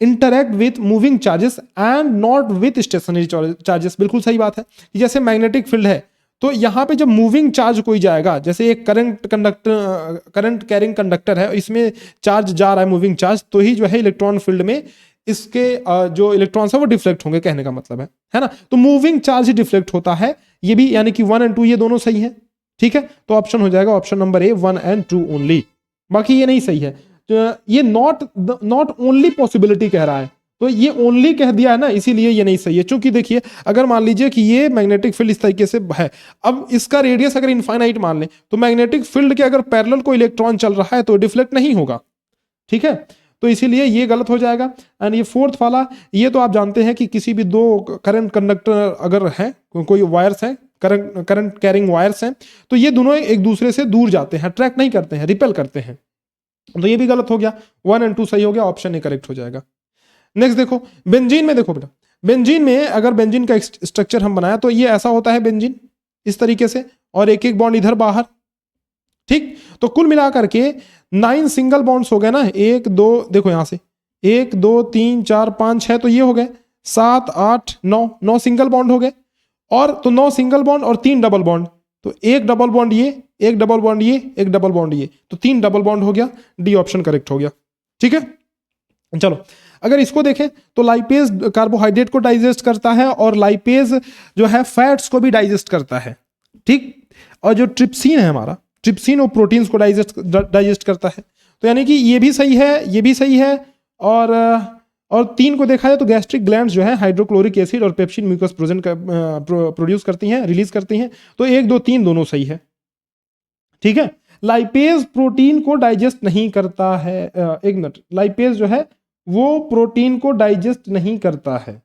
interact with moving charges and not with stationary charges, बिल्कुल सही बात है। जैसे मैग्नेटिक फील्ड है तो यहाँ पे जब मूविंग चार्ज कोई जाएगा, जैसे एक करंट कैरिंग कंडक्टर है, इसमें चार्ज जा रहा है, मूविंग चार्ज, तो ही जो है इलेक्ट्रॉन फील्ड में इसके जो इलेक्ट्रॉन्स है वो डिफ्लेक्ट होंगे, कहने का मतलब है ना। तो मूविंग चार्ज ही डिफ्लेक्ट होता है, ये भी, यानी कि 1 और 2 ये दोनों सही है। ठीक है, तो ऑप्शन हो जाएगा ऑप्शन नंबर ए, 1 और 2 ओनली, बाकी ये नहीं सही है। तो ये नॉट ओनली पॉसिबिलिटी कह रहा है, तो ये ओनली कह दिया है ना, इसीलिए ये नहीं सही है। क्योंकि देखिए अगर मान लीजिए कि ये मैग्नेटिक फील्ड इस तरीके से है, अब इसका रेडियस अगर इनफाइनाइट मान लें, तो मैग्नेटिक फील्ड के अगर पैरेलल कोई इलेक्ट्रॉन चल रहा है तो डिफ्लेक्ट नहीं होगा। ठीक है, तो इसीलिए ये गलत हो जाएगा। एंड ये फोर्थ वाला, ये तो आप जानते हैं कि किसी भी 2 करंट कंडक्टर अगर है, कोई वायर्स हैं, करंट कैरिंग वायर्स हैं, तो ये दोनों एक दूसरे से दूर जाते हैं, अट्रैक्ट नहीं करते हैं, रिपेल करते हैं, तो ये भी गलत हो गया। 1 और 2 सही हो गया, ऑप्शन ए करेक्ट हो जाएगा। नेक्स्ट देखो बेंजीन में, देखो बेटा बेंजीन में अगर बेंजीन का स्ट्रक्चर हम बनाया तो ये ऐसा होता है बेंजीन इस तरीके से, और एक एक बॉन्ड इधर बाहर। ठीक, तो कुल मिलाकर के 9 सिंगल बॉन्ड्स हो गए ना, 1 2, देखो यहां से 1 2 3 4 5 6, तो ये हो गए 7 8 9 सिंगल बॉन्ड हो गए, और तो 9 सिंगल बॉन्ड और 3 डबल बॉन्ड, तो एक डबल बॉन्ड ये, एक डबल बॉन्ड ये, एक डबल बॉन्ड ये, तो 3 डबल बॉन्ड हो गया, डी ऑप्शन करेक्ट हो गया। ठीक है, चलो अगर इसको देखें तो लाइपेज कार्बोहाइड्रेट को डाइजेस्ट करता है, और लाइपेज जो है फैट्स को भी डाइजेस्ट करता है। ठीक, और जो ट्रिप्सिन है हमारा, ट्रिप्सिन वो प्रोटीन्स को डाइजेस्ट करता है, तो यानी कि ये भी सही है, ये भी सही है। और 3 को देखा जाए तो गैस्ट्रिक ग्लैंड्स जो है हाइड्रोक्लोरिक एसिड और पेप्सिन म्यूकस प्रोड्यूस करती हैं, रिलीज करती हैं, तो 1 2 3 दोनों सही है। ठीक है, लाइपेज प्रोटीन को डाइजेस्ट नहीं करता है, एक मिनट, लाइपेज जो है वो प्रोटीन को डाइजेस्ट नहीं करता है,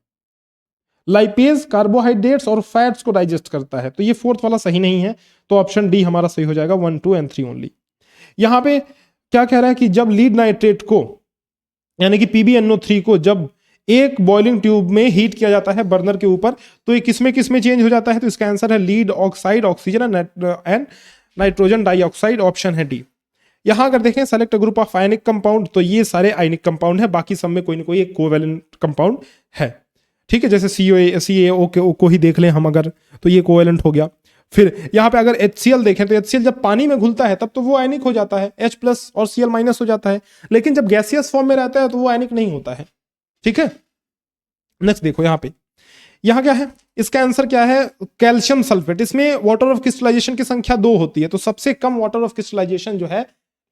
लाइपेज कार्बोहाइड्रेट्स और फैट्स को डाइजेस्ट करता है, तो ये फोर्थ वाला सही नहीं है, तो ऑप्शन डी हमारा सही हो जाएगा, 1 2 और 3 ओनली। यहां पे क्या कह रहा है कि जब लीड नाइट्रेट को, यानी कि PbNO3 को जब एक बॉइलिंग ट्यूब में हीट किया जाता है बर्नर के ऊपर, तो ये किसमें चेंज हो जाता है, तो इसका आंसर है lead oxide, oxygen and nitrogen dioxide, option है डी। यहाँ अगर देखें select group of ionic compound, तो ये सारे आयनिक कंपाउंड है, बाकी सब में कोई ना कोई एक कोवेलेंट कंपाउंड है। ठीक है, जैसे CaO को ही देख लें हम अगर, तो ये कोवेलेंट हो गया। फिर यहाँ पे अगर HCl देखें तो HCl जब पानी में घुलता है तब तो वो आयनिक हो जाता है, H+ और Cl- हो जाता है, लेकिन जब गैसियस फॉर्म में रहता है तो वो आयनिक नहीं होता है। ठीक है, नेक्स्ट देखो यहाँ पे, यहाँ क्या है, इसका आंसर क्या है, कैल्शियम सल्फेट। इसमें वाटर ऑफ क्रिस्टलाइजेशन की संख्या 2 होती है, तो सबसे कम वाटर ऑफ क्रिस्टलाइजेशन जो है,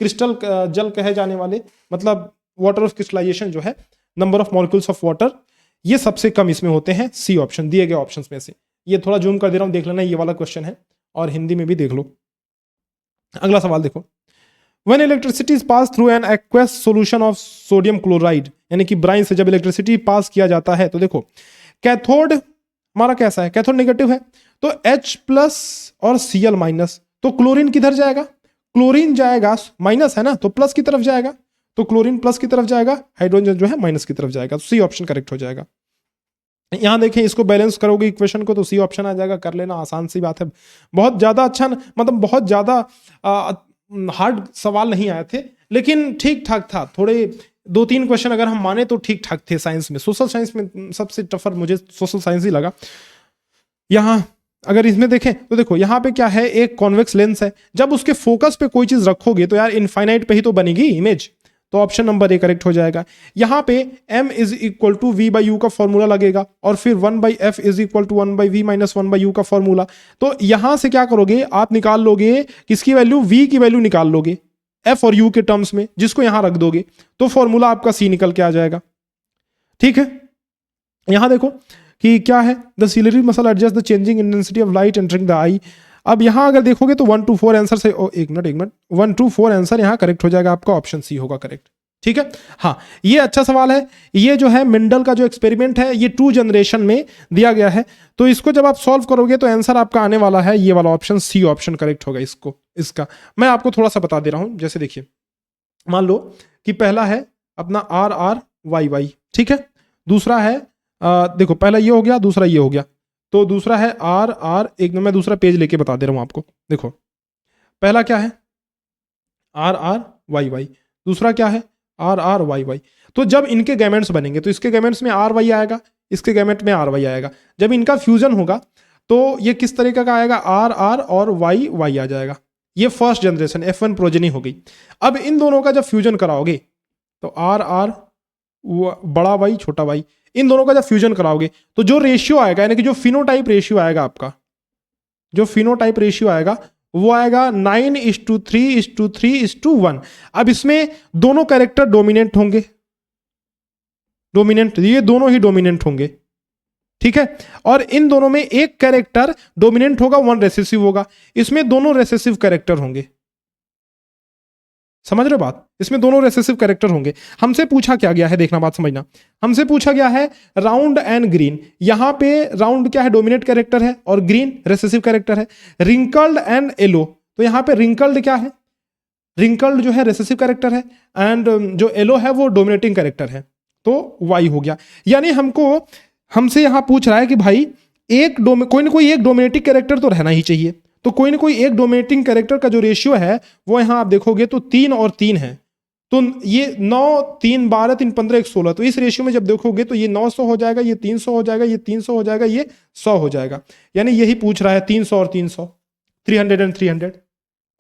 क्रिस्टल जल कहे जाने वाले, मतलब वाटर ऑफ क्रिस्टलाइजेशन जो है, number of molecules of water, ये सबसे कम इसमें होते हैं। सी ऑप्शन दिए गए ऑप्शंस में से। ये थोड़ा जूम कर दे रहा हूं, देख लेना, ये वाला क्वेश्चन है और हिंदी में भी देख लो। अगला सवाल देखो, when electricity is pass through an aqueous solution of sodium chloride, यानी कि ब्राइन से जब इलेक्ट्रिसिटी पास किया जाता है, तो देखो कैथोड हमारा कैसा है, कैथोड नेगेटिव है, तो H+ और Cl-, तो क्लोरीन किधर जाएगा, क्लोरीन जाएगा माइनस है ना, तो प्लस की तरफ जाएगा, तो क्लोरीन प्लस की तरफ जाएगा, हाइड्रोजन जो है माइनस की तरफ जाएगा, तो सी ऑप्शन करेक्ट हो जाएगा। यहां देखें, इसको बैलेंस करोगे इक्वेशन को तो सी ऑप्शन आ जाएगा, कर लेना, आसान सी बात है। बहुत ज्यादा अच्छा मतलब बहुत ज्यादा हार्ड सवाल नहीं आए थे, लेकिन ठीक ठाक था। थोड़े 2-3 क्वेश्चन अगर हम माने तो ठीक ठाक थे साइंस में। सोशल साइंस में सबसे टफर मुझे सोशल साइंस ही लगा। यहां अगर इसमें देखें तो देखो, यहां पे क्या है, एक कॉन्वेक्स लेंस है, जब उसके फोकस पे कोई चीज रखोगे तो यार इनफाइनाइट पे ही तो बनेगी इमेज, तो ऑप्शन नंबर ए करेक्ट हो जाएगा। यहां पे m = v/u का फॉर्मूला लगेगा, और फिर 1/f = 1/v - 1/u का फॉर्मूला। तो यहां से क्या करोगे, आप निकाल लोगे किसकी वैल्यू, v की वैल्यू निकाल लोगे f और u के टर्म्स में, जिसको यहां रख दोगे तो फॉर्मूला आपका c निकल के आ जाएगा। ठीक है, यहां देखो कि क्या है, the ciliary muscle adjust the changing intensity of light entering the eye. अब यहां अगर देखोगे तो 1 to 4 आंसर से, एक मिनट 1 to 4 आंसर यहां करेक्ट हो जाएगा, आपका ऑप्शन सी होगा करेक्ट। ठीक है, हाँ ये अच्छा सवाल है। ये जो है मेंडल का जो एक्सपेरिमेंट है, ये 2 जनरेशन में दिया गया है, तो इसको जब आप सॉल्व करोगे तो आंसर आपका आने वाला है ये वाला ऑप्शन सी ऑप्शन करेक्ट होगा। इसको इसका मैं आपको थोड़ा सा बता दे रहा हूं, जैसे देखिए मान लो कि पहला है अपना RRYY, ठीक है, दूसरा है देखो पहला ये हो गया, दूसरा ये हो गया, तो दूसरा है RR, एक मैं दूसरा पेज लेके बता दे रहा हूं आपको। देखो पहला क्या है RRYY, दूसरा क्या है RRYY। तो जब इनके गैमेट्स बनेंगे तो इसके गैमेट्स में RY आएगा, इसके गैमेट में RY आएगा। जब इनका फ्यूजन होगा तो ये किस तरीके का आएगा, RR और YY आ जाएगा। ये फर्स्ट जनरेशन F1 प्रोजेनी हो गई। अब इन दोनों का जब फ्यूजन कराओगे तो RR बड़ा Y छोटा Y, इन दोनों का जब फ्यूजन कराओगे तो जो रेशियो आएगा, यानी कि जो फिनोटाइप रेशियो आएगा आपका, जो फिनोटाइप रेशियो आएगा वो आएगा 9:3:3:1। अब इसमें दोनों कैरेक्टर डोमिनेंट होंगे, डोमिनेंट, ये दोनों ही डोमिनेंट होंगे। ठीक है, और इन दोनों में एक कैरेक्टर डोमिनेंट होगा, 1 रेसेसिव होगा। इसमें दोनों रेसेसिव कैरेक्टर होंगे, समझ रहे हो बात, इसमें दोनों रेसेसिव कैरेक्टर होंगे। हमसे पूछा क्या गया है, देखना बात समझना, हमसे पूछा गया है राउंड एंड ग्रीन। यहां पे राउंड क्या है, डोमिनेंट कैरेक्टर है, और ग्रीन रेसेसिव कैरेक्टर है। रिंकल्ड एंड येलो, तो यहां पे रिंकल्ड क्या है, रिंकल्ड जो है रेसेसिव कैरेक्टर है, एंड जो येलो है वो डोमिनेटिंग कैरेक्टर है, तो वाई हो गया। यानी हमसे यहां पूछ रहा है कि भाई कोई ना कोई एक डोमिनेटिंग कैरेक्टर तो रहना ही चाहिए, तो कोई ना कोई एक डोमिनेटिंग कैरेक्टर का जो रेशियो है वो यहां आप देखोगे तो 3 और 3 है, तो ये 9 3 12 3 15 1 16, तो इस रेशियो में जब देखोगे तो ये 900 हो जाएगा, ये 300 हो जाएगा, ये 300 हो जाएगा, ये 100 हो जाएगा। यानी यही पूछ रहा है 300 और 300, 300 एंड 300।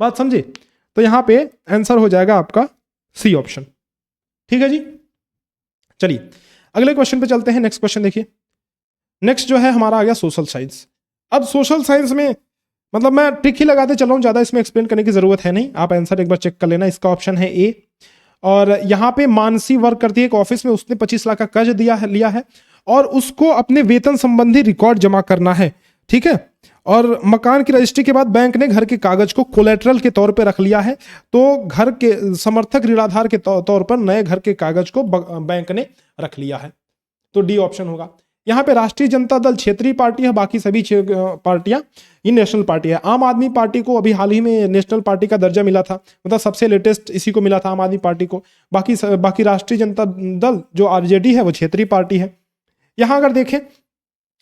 बात समझे, तो यहां पे आंसर हो जाएगा आपका सी ऑप्शन। ठीक है जी, चलिए अगले क्वेश्चन पे चलते हैं। नेक्स्ट क्वेश्चन देखिए, नेक्स्ट जो है हमारा आ गया सोशल साइंस। अब सोशल साइंस में मतलब मैं ट्रिक ही लगाते चल रहा हूं, ज्यादा इसमें एक्सप्लेन करने की जरूरत है नहीं, आप आंसर एक बार चेक कर लेना। इसका ऑप्शन है ए, और यहां पे मानसी वर्क करती है एक ऑफिस में, उसने 25 लाख का कर्ज लिया है और उसको अपने वेतन संबंधी रिकॉर्ड जमा करना है। ठीक है, और मकान की रजिस्ट्री के बाद बैंक ने घर के कागज को कोलेटरल के तौर पर रख लिया है, तो घर के समर्थक ऋणाधार के तौर पर नए घर के कागज को बैंक ने रख लिया है, तो डी ऑप्शन होगा। यहाँ पे राष्ट्रीय जनता दल क्षेत्रीय पार्टी है, बाकी सभी पार्टियां ये नेशनल पार्टी है। आम आदमी पार्टी को अभी हाल ही में नेशनल पार्टी का दर्जा मिला था, मतलब सबसे लेटेस्ट इसी को मिला था आम आदमी पार्टी को। बाकी राष्ट्रीय जनता दल जो आरजेडी है वो क्षेत्रीय पार्टी है। यहाँ अगर देखें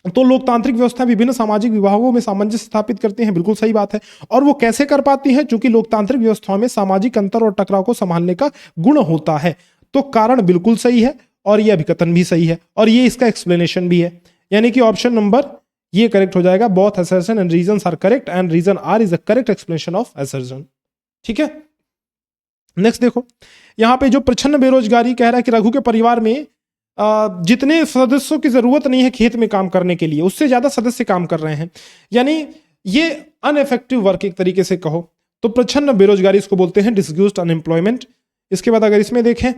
तो लोकतांत्रिक व्यवस्था विभिन्न सामाजिक विभागों में सामंजस्य स्थापित करती हैं, बिल्कुल सही बात है। और वो कैसे कर पाती है? क्योंकि लोकतांत्रिक व्यवस्थाओं में सामाजिक अंतर और टकराव को संभालने का गुण होता है। तो कारण बिल्कुल सही है और ये अभिकथन भी सही है और ये इसका एक्सप्लेनेशन भी है, यानी कि ऑप्शन नंबर ये करेक्ट हो जाएगा। Both assertion and reasons are correct and reason R is the correct explanation of assertion. ठीक है, नेक्स्ट देखो, यहां पे जो प्रच्छन्न बेरोजगारी कह रहा है कि रघु के परिवार में जितने सदस्यों की जरूरत नहीं है खेत में काम करने के लिए, उससे ज्यादा सदस्य काम कर रहे हैं, यानी ये अनइफेक्टिव वर्क एक तरीके से कहो तो प्रच्छन्न बेरोजगारी इसको बोलते हैं, डिसग्यूज्ड अनएम्प्लॉयमेंट। इसके बाद अगर इसमें देखें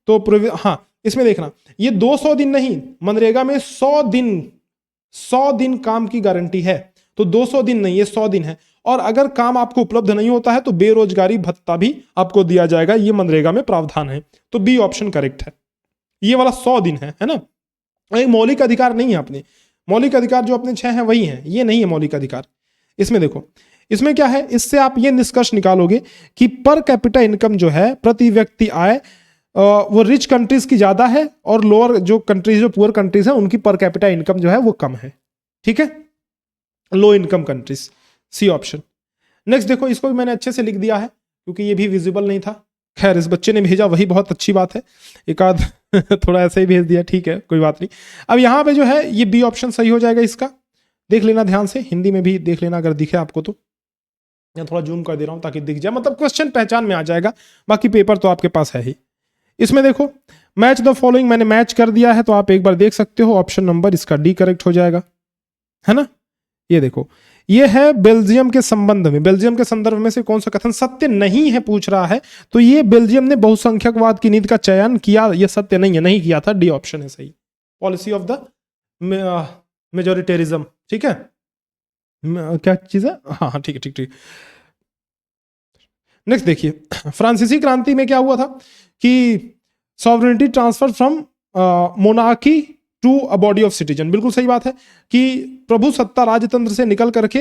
तो हाँ, इसमें देखना ये 200 दिन नहीं, मनरेगा में 100 दिन काम की गारंटी है, तो 200 दिन नहीं, ये 100 दिन है। और अगर काम आपको उपलब्ध नहीं होता है तो बेरोजगारी भत्ता भी आपको दिया जाएगा, ये मनरेगा में प्रावधान है। तो बी ऑप्शन करेक्ट है, ये वाला 100 दिन है ना। एक मौलिक अधिकार नहीं है अपने, मौलिक अधिकार जो अपने 6 हैं वही हैं, ये नहीं है मौलिक अधिकार। इसमें देखो, इसमें क्या है, इससे आप ये निष्कर्ष निकालोगे कि पर कैपिटा इनकम जो है, प्रति व्यक्ति आय, वो रिच कंट्रीज की ज्यादा है और लोअर जो कंट्रीज, जो पुअर कंट्रीज है, उनकी पर कैपिटा इनकम जो है वो कम है। ठीक है, low income countries, C option. Next देखो, इसको भी मैंने अच्छे से लिख दिया है क्योंकि ये भी विजिबल नहीं था। खैर, इस बच्चे ने भेजा वही बहुत अच्छी बात है, एक आध थोड़ा ऐसे ही भेज दिया, ठीक है कोई बात नहीं। अब यहाँ पे जो है ये बी ऑप्शन सही हो जाएगा इसका, देख लेना ध्यान से, हिंदी में भी देख लेना अगर दिखे आपको तो। मैं थोड़ा जूम कर दे रहा हूँ ताकि दिख जाए, मतलब क्वेश्चन पहचान में आ जाएगा, बाकी पेपर तो आपके पास है ही। इसमें देखो, मैच द फॉलोइंग मैंने मैच कर दिया है, तो आप एक बार देख सकते हो, ऑप्शन नंबर इसका डी करेक्ट हो जाएगा, है ना। ये देखो, ये है बेल्जियम के संबंध में, बेल्जियम के संदर्भ में से कौन सा कथन सत्य नहीं है पूछ रहा है, तो ये बेल्जियम ने बहुसंख्यकवाद की नीति का चयन किया, ये सत्य नहीं है, नहीं किया था, डी ऑप्शन है सही। पॉलिसी ऑफ द मेजोरिटेरिज्म, ठीक है, क्या चीज है, हाँ हाँ ठीक है, ठीक ठीक। नेक्स्ट देखिए, फ्रांसीसी क्रांति में क्या हुआ था कि sovereignty transfer from monarchy to a body of citizen, बिल्कुल सही बात है कि प्रभु सत्ता राजतंत्र से निकल करके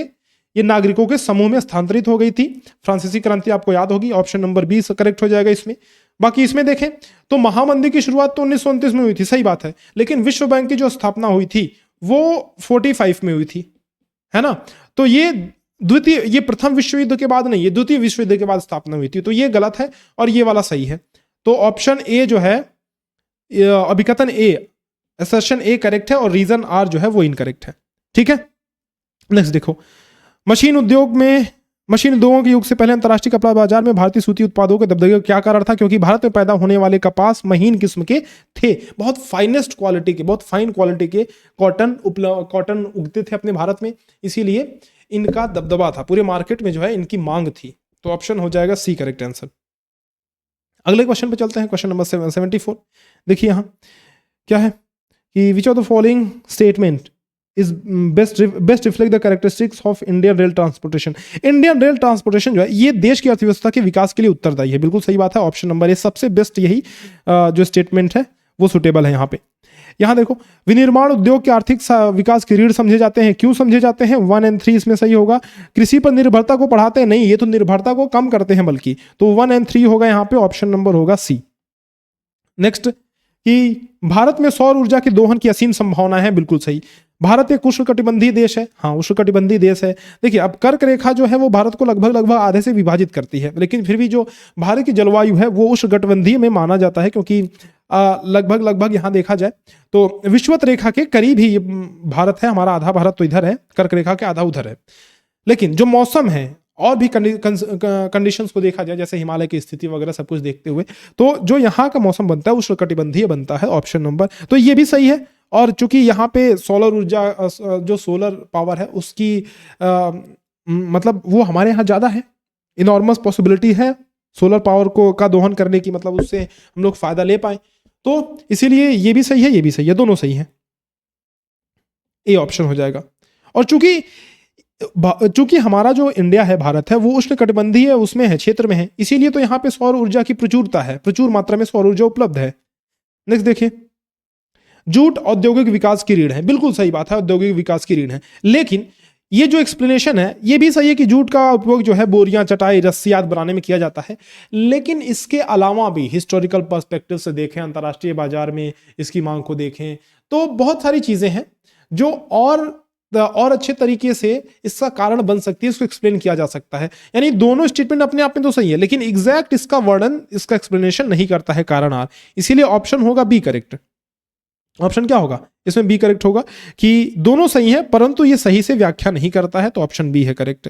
ये नागरिकों के समूह में स्थानांतरित हो गई थी। फ्रांसीसी क्रांति आपको याद होगी, ऑप्शन नंबर बी करेक्ट हो जाएगा इसमें। बाकी इसमें देखें तो महामंदी की शुरुआत तो 1929 में हुई थी, सही बात है, लेकिन विश्व बैंक की जो स्थापना हुई थी वो 45 में हुई थी, है ना। तो ये द्वितीय, ये प्रथम विश्व युद्ध के बाद नहीं, ये द्वितीय विश्व युद्ध के बाद स्थापना हुई थी, तो ये गलत है और ये वाला सही है। तो ऑप्शन ए जो है, अभिकथन ए, असर्शन ए करेक्ट है और रीजन आर जो है वो इनकरेक्ट है। ठीक है, नेक्स्ट देखो, मशीन उद्योगों के युग से पहले अंतर्राष्ट्रीय कपड़ा बाजार में भारतीय सूती उत्पादों के दबदबे का क्या कारण था? क्योंकि भारत में पैदा होने वाले कपास महीन किस्म के थे, बहुत फाइनेस्ट क्वालिटी के, बहुत फाइन क्वालिटी के कॉटन उगते थे अपने भारत में, इसीलिए इनका दबदबा था, पूरे मार्केट में जो है इनकी मांग थी। तो ऑप्शन हो जाएगा सी करेक्ट आंसर। अगले क्वेश्चन पे चलते हैं, क्वेश्चन नंबर 74। देखिए यहाँ क्या है कि which of the following statement is best reflect the characteristics of Indian rail transportation. Indian rail transportation जो है ये देश की अर्थव्यवस्था के विकास के लिए उत्तरदायी है, बिल्कुल सही बात है, ऑप्शन नंबर ए सबसे बेस्ट, यही जो स्टेटमेंट है वो सुटेबल है यहाँ पे। यहाँ देखो, विनिर्माण उद्योग के आर्थिक विकास की रीढ़ समझे जाते हैं, क्यों समझे जाते हैं? 1 और 3 इसमें सही होगा। कृषि पर निर्भरता को बढ़ाते हैं, नहीं, ये तो निर्भरता को कम करते हैं बल्कि, तो 1 और 3 होगा यहाँ पे, ऑप्शन नंबर होगा सी। नेक्स्ट, कि भारत में सौर ऊर्जा के दोहन की असीम संभावना है, बिल्कुल सही। भारत एक उष्णकटिबंधीय देश है, हाँ उष्णकटिबंधीय देश है। देखिए, अब कर्क रेखा जो है वो भारत को लगभग आधे से विभाजित करती है, लेकिन फिर भी जो भारत की जलवायु है वो उष्णकटिबंधीय में माना जाता है, क्योंकि लगभग यहाँ देखा जाए तो विषुवत रेखा के करीब ही भारत है, हमारा आधा भारत तो इधर है, कर्क रेखा के आधा उधर है। लेकिन जो मौसम है और भी कंडीशंस को देखा जाए, जैसे हिमालय की स्थिति वगैरह सब कुछ देखते हुए, तो जो यहाँ का मौसम बनता है उष्णकटिबंधीय बनता है, ऑप्शन नंबर, तो ये भी सही है। और चूंकि यहाँ पे सोलर ऊर्जा, जो सोलर पावर है उसकी मतलब वो हमारे यहाँ ज्यादा है, इनॉर्मस पॉसिबिलिटी है सोलर पावर को का दोहन करने की, मतलब उससे हम लोग फायदा ले पाए, तो इसीलिए ये भी सही है, ये भी सही है, दोनों सही है, ए ऑप्शन हो जाएगा। और चूंकि हमारा जो इंडिया है, भारत है, वो उष्णकटिबंधीय है, उसमें है, क्षेत्र में है, इसीलिए तो यहाँ पे सौर ऊर्जा की प्रचुरता है, प्रचुर मात्रा में सौर ऊर्जा उपलब्ध है। नेक्स्ट देखिए, जूट औद्योगिक विकास की रीढ़ है, बिल्कुल सही बात है, औद्योगिक विकास की रीढ़ है, लेकिन ये जो एक्सप्लेनेशन है ये भी सही है कि जूट का उपयोग जो है बोरियां, चटाई, रस्सी आदि बनाने में किया जाता है, लेकिन इसके अलावा भी हिस्टोरिकल पर्सपेक्टिव से देखें, अंतर्राष्ट्रीय बाजार में इसकी मांग को देखें, तो बहुत सारी चीजें हैं जो और अच्छे तरीके से इसका कारण बन सकती है, इसको एक्सप्लेन किया जा सकता है। यानी दोनों स्टेटमेंट अपने आप में तो सही है, लेकिन एग्जैक्ट इसका वर्णन, इसका एक्सप्लेनेशन नहीं करता है कारण आर, इसीलिए ऑप्शन होगा बी करेक्ट। ऑप्शन क्या होगा इसमें? बी करेक्ट होगा कि दोनों सही है परंतु ये सही से व्याख्या नहीं करता है, तो ऑप्शन बी है करेक्ट।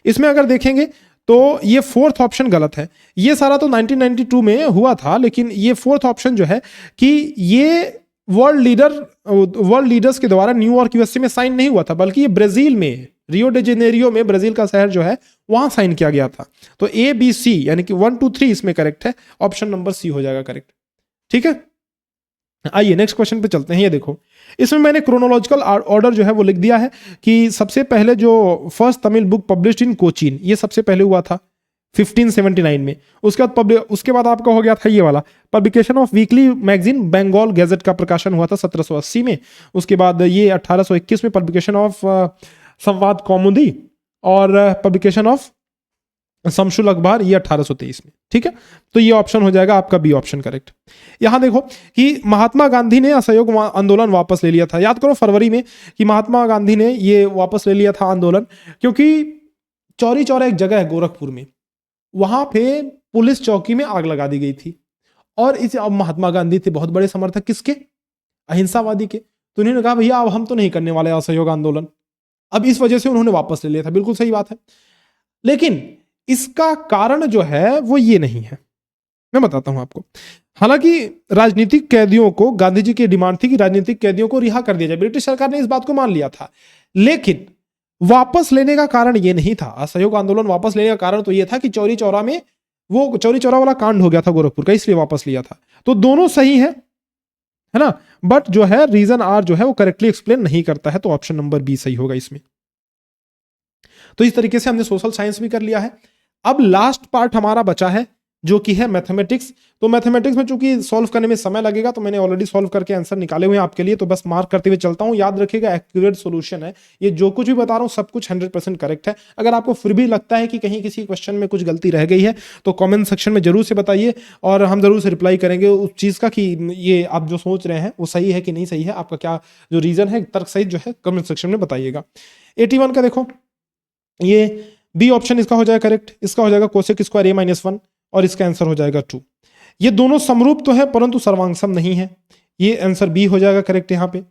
इसमें अगर देखेंगे तो ये फोर्थ ऑप्शन गलत है। ये सारा तो 1992 में हुआ था, लेकिन ये फोर्थ ऑप्शन जो है कि ये वर्ल्ड लीडर्स के द्वारा न्यूयॉर्क यूएसए में साइन नहीं हुआ था, बल्कि ये ब्राजील में, रियो डे जेनेरियो में, ब्राजील का शहर जो है वहां साइन किया गया था। तो ए बी सी यानी कि 1 2 3 इसमें करेक्ट है, ऑप्शन नंबर सी हो जाएगा करेक्ट। ठीक है, आइए नेक्स्ट क्वेश्चन पे चलते हैं। ये देखो, इसमें मैंने क्रोनोलॉजिकल ऑर्डर जो है वो लिख दिया है कि सबसे पहले जो first Tamil book published in Cochin, ये सबसे पहले हुआ था 1579 में। उसके बाद आपका हो गया था ये वाला publication of weekly magazine Bengal Gazette का प्रकाशन हुआ था 1780 में। उसके बाद ये 1821 में पब्लिकेशन ऑफ संवाद कौमुदी और पब्लिकेशन ऑफ शमशुल अखबार, ये 1823 में। ठीक है, तो ये ऑप्शन हो जाएगा आपका बी ऑप्शन करेक्ट। यहां देखो कि महात्मा गांधी ने असहयोग आंदोलन वापस ले लिया था। याद करो फरवरी में कि महात्मा गांधी ने ये वापस ले लिया था आंदोलन, क्योंकि चौरी चौरा एक जगह है गोरखपुर में, वहां पे पुलिस चौकी में आग लगा दी गई थी। और इस अब महात्मा गांधी थे बहुत बड़े समर्थक किसके? अहिंसावादी के। तो उन्होंने कहा भैया अब हम तो नहीं करने वाले असहयोग आंदोलन, अब इस वजह से उन्होंने वापस ले लिया था। बिल्कुल सही बात है, लेकिन इसका कारण जो है वो ये नहीं है, मैं बताता हूं आपको। हालांकि राजनीतिक कैदियों को, गांधी जी की डिमांड थी कि राजनीतिक कैदियों को रिहा कर दिया जाए, ब्रिटिश सरकार ने इस बात को मान लिया था, लेकिन वापस लेने का कारण ये नहीं था। असहयोग आंदोलन वापस लेने का कारण तो ये था कि चौरी चौरा में वो चौरी चौरा वाला कांड हो गया था गोरखपुर का, इसलिए वापस लिया था। तो दोनों सही है ना, बट जो है रीजन आर जो है वो करेक्टली एक्सप्लेन नहीं करता है, तो ऑप्शन नंबर बी सही होगा इसमें। तो इस तरीके से हमने सोशल साइंस भी कर लिया है। अब लास्ट पार्ट हमारा बचा है जो कि है मैथमेटिक्स। तो मैथमेटिक्स में चूंकि सॉल्व करने में समय लगेगा, तो मैंने ऑलरेडी सॉल्व करके आंसर निकाले हुए हैं आपके लिए, तो बस मार्क करते हुए चलता हूं। याद रखिएगा एक्यूरेट सॉल्यूशन है ये, जो कुछ भी बता रहा हूं सब कुछ 100% करेक्ट है। अगर आपको फिर भी लगता है कि कहीं किसी क्वेश्चन में कुछ गलती रह गई है तो कॉमेंट सेक्शन में जरूर से बताइए, और हम जरूर से रिप्लाई करेंगे उस चीज का कि ये आप जो सोच रहे हैं वो सही है कि नहीं सही है, आपका क्या जो रीजन है तर्क सहित जो है कमेंट सेक्शन में बताइएगा। 81 का देखो, ये बी ऑप्शन इसका हो जाएगा करेक्ट। इसका हो जाएगा कोसेक स्क्वायर a - 1 और इसका आंसर हो जाएगा 2। ये दोनों समरूप तो है परंतु सर्वांग सम नहीं है, ये आंसर बी हो जाएगा करेक्ट यहाँ पे।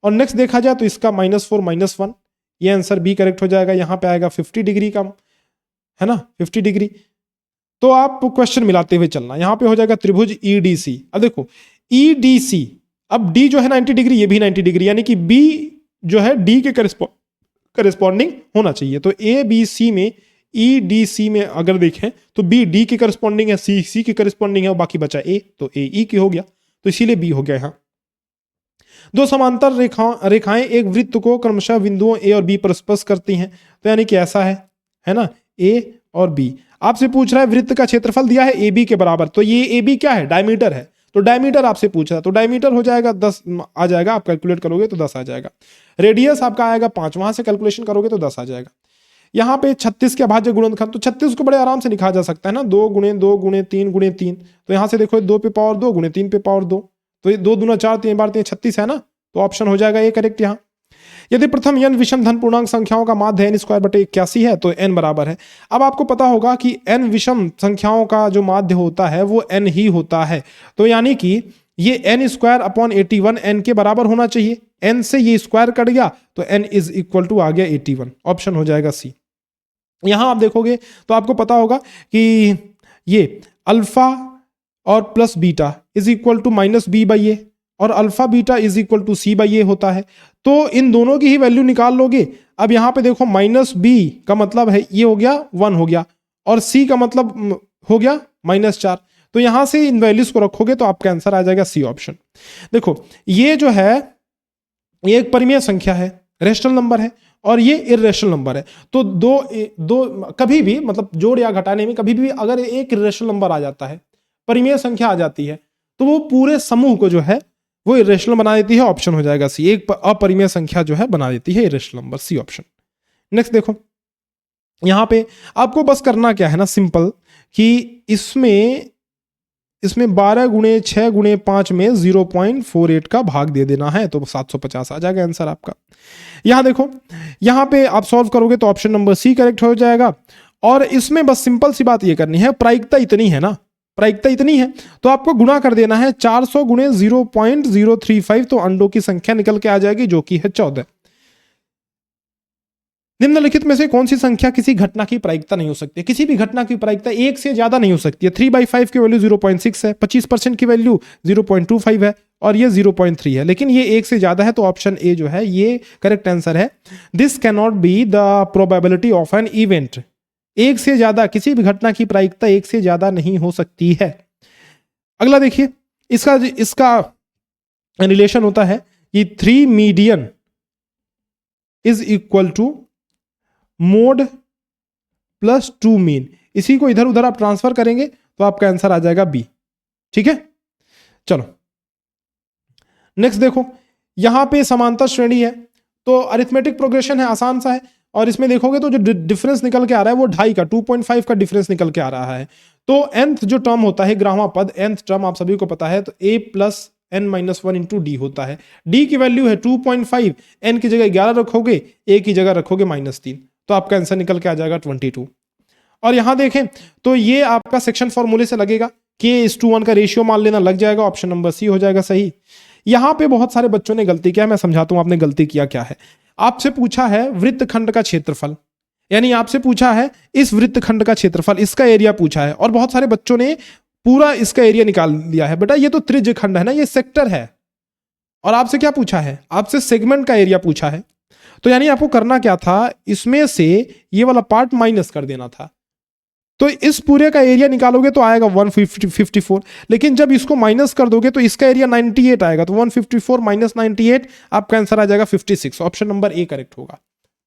और नेक्स्ट देखा जाए तो इसका -4 - 1, ये आंसर बी करेक्ट हो जाएगा। यहाँ पे आएगा 50 डिग्री का, है ना, 50 डिग्री। तो आप क्वेश्चन मिलाते हुए चलना, यहाँ पे हो जाएगा त्रिभुज EDC। अब देखो EDC, अब डी जो है 90 डिग्री, ये भी 90 डिग्री, यानी कि बी जो है डी के करस्पॉन्डिंग होना चाहिए। तो ABC में EDC में अगर देखें तो B D के करस्पॉन्डिंग है, C के करस्पॉन्डिंग है, और बाकी बचा A, तो AE की हो गया, तो इसीलिए B हो गया। यहाँ दो समांतर रेखाएं एक वृत्त को क्रमशः बिंदुओं A और B पर स्पर्श करती हैं, तो यानी कि ऐसा है ना, A और B। आपसे पूछ रहा है वृत्त का क्षेत्रफल दिया है AB के बराबर, तो ये AB क्या है? डायमीटर है, तो डायमीटर आपसे पूछ रहा है, तो डायमीटर हो जाएगा 10 आ जाएगा, आप कैलकुलेट करोगे तो 10 आ जाएगा। रेडियस आपका आएगा 5, वहां से कैलकुलेशन करोगे तो 10 आ जाएगा। यहाँ पे 36 के अभाज्य गुणनखंड, तो 36 को बड़े आराम से लिखा जा सकता है ना, 2 × 2 × 3 × 3। तो यहाँ से देखो 2 पे पावर 2 × 3 पे पावर 2, तो ये 2 दूना 4, 3 बार 3 36 है ना, तो ऑप्शन हो जाएगा ये करेक्ट। यहाँ यदि प्रथम n विषम धन पूर्णांक संख्याओं का माध्य n²/81 है तो n बराबर है। अब आपको पता होगा कि n विषम संख्याओं का जो माध्य होता है वो n ही होता है, तो यानी कि ये n²/81 n के बराबर होना चाहिए। n से ये स्क्वायर कट गया तो n = आ गया 81, ऑप्शन हो जाएगा सी। यहां आप देखोगे तो आपको पता होगा कि ये अल्फा और प्लस बीटा = -b/a और अल्फा बीटा = c/a होता है, तो इन दोनों की ही वैल्यू निकाल लोगे। अब यहां पे देखो -b का मतलब है ये हो गया 1 हो गया, और c का मतलब हो गया -4, तो यहां से इन वैल्यूज को रखोगे तो आपका आंसर आ जाएगा सी ऑप्शन। देखो ये जो है ये एक परिमेय संख्या है, रेशनल नंबर है, और ये इर्रेशनल नंबर है। तो दो कभी भी मतलब जोड़ या घटाने में कभी भी अगर एक इर्रेशनल नंबर आ जाता है, परिमेय संख्या आ जाती है, तो वो पूरे समूह को जो है वो इरेशनल बना देती है, ऑप्शन हो जाएगा सी। एक अपरिमेय संख्या जो है बना देती है irrational number, C option. Next देखो, यहां पे आपको बस करना क्या है ना, सिंपल, कि इसमें 12 गुणे 6 गुणे 5 में 0.48 का भाग दे देना है, तो 750 आ जाएगा आंसर आपका। यहां देखो, यहां पे आप सॉल्व करोगे तो ऑप्शन नंबर सी करेक्ट हो जाएगा। और इसमें बस सिंपल सी बात ये करनी है, प्रायिकता इतनी है ना, प्रायिकता इतनी है तो आपको गुणा कर देना है 400 गुणे 0.035, तो अंडों की संख्या निकल के आ जाएगी जो कि है 14। निम्नलिखित में से कौन सी संख्या किसी घटना की प्रायिकता नहीं हो सकती? किसी भी घटना की प्रायिकता एक से ज्यादा नहीं हो सकती है। 3/5 की वैल्यू 0.6 है, 25% की वैल्यू 0.25 है और ये 0.3 है, लेकिन ये एक से ज्यादा है, तो ऑप्शन ए जो है ये करेक्ट आंसर है। This cannot be the probability of an event. एक से ज्यादा, किसी भी घटना की प्रायिकता एक से ज्यादा नहीं हो सकती है। अगला देखिए, इसका रिलेशन होता है कि 3 median is equal to mode plus 2 mean. इसी को इधर उधर आप ट्रांसफर करेंगे तो आपका आंसर आ जाएगा बी। ठीक है, चलो नेक्स्ट देखो, यहां पे समांतर श्रेणी है तो अरिथमेटिक प्रोग्रेशन है, आसान सा है। और इसमें देखोगे तो जो डिफरेंस निकल के आ रहा है वो 2.5 का 2.5 का डिफरेंस निकल के आ रहा है। तो nth जो टर्म होता है ग्रामा पद, nth टर्म आप सभी को पता है, तो a plus n-1 into D होता है। d की वैल्यू है 2.5, n की जगह 11 रखोगे, a की जगह रखोगे -3, तो आपका आंसर निकल के आ जाएगा 22। और यहां देखें तो ये आपका सेक्शन फॉर्मूले से लगेगा, k:1 का रेशियो मान लेना, लग जाएगा, ऑप्शन नंबर सी हो जाएगा सही। यहां पे बहुत सारे बच्चों ने गलती किया है, मैं समझाता हूं आपने गलती किया क्या है। आपसे पूछा है वृत्तखंड का क्षेत्रफल, यानी आपसे पूछा है इस वृत्तखंड का क्षेत्रफल, इसका एरिया पूछा है, और बहुत सारे बच्चों ने पूरा इसका एरिया निकाल लिया है। बेटा ये तो त्रिज्य खंड है ना, ये सेक्टर है। और आपसे क्या पूछा है? आपसे सेगमेंट का एरिया पूछा है। तो यानी आपको करना क्या था, इसमें से ये वाला पार्ट माइनस कर देना था। तो इस पूरे का एरिया निकालोगे तो आएगा 154, लेकिन जब इसको माइनस कर दोगे तो इसका एरिया 98 आएगा, तो 154 माइनस 98 आपका आंसर आ जाएगा 56। ऑप्शन नंबर ए करेक्ट होगा।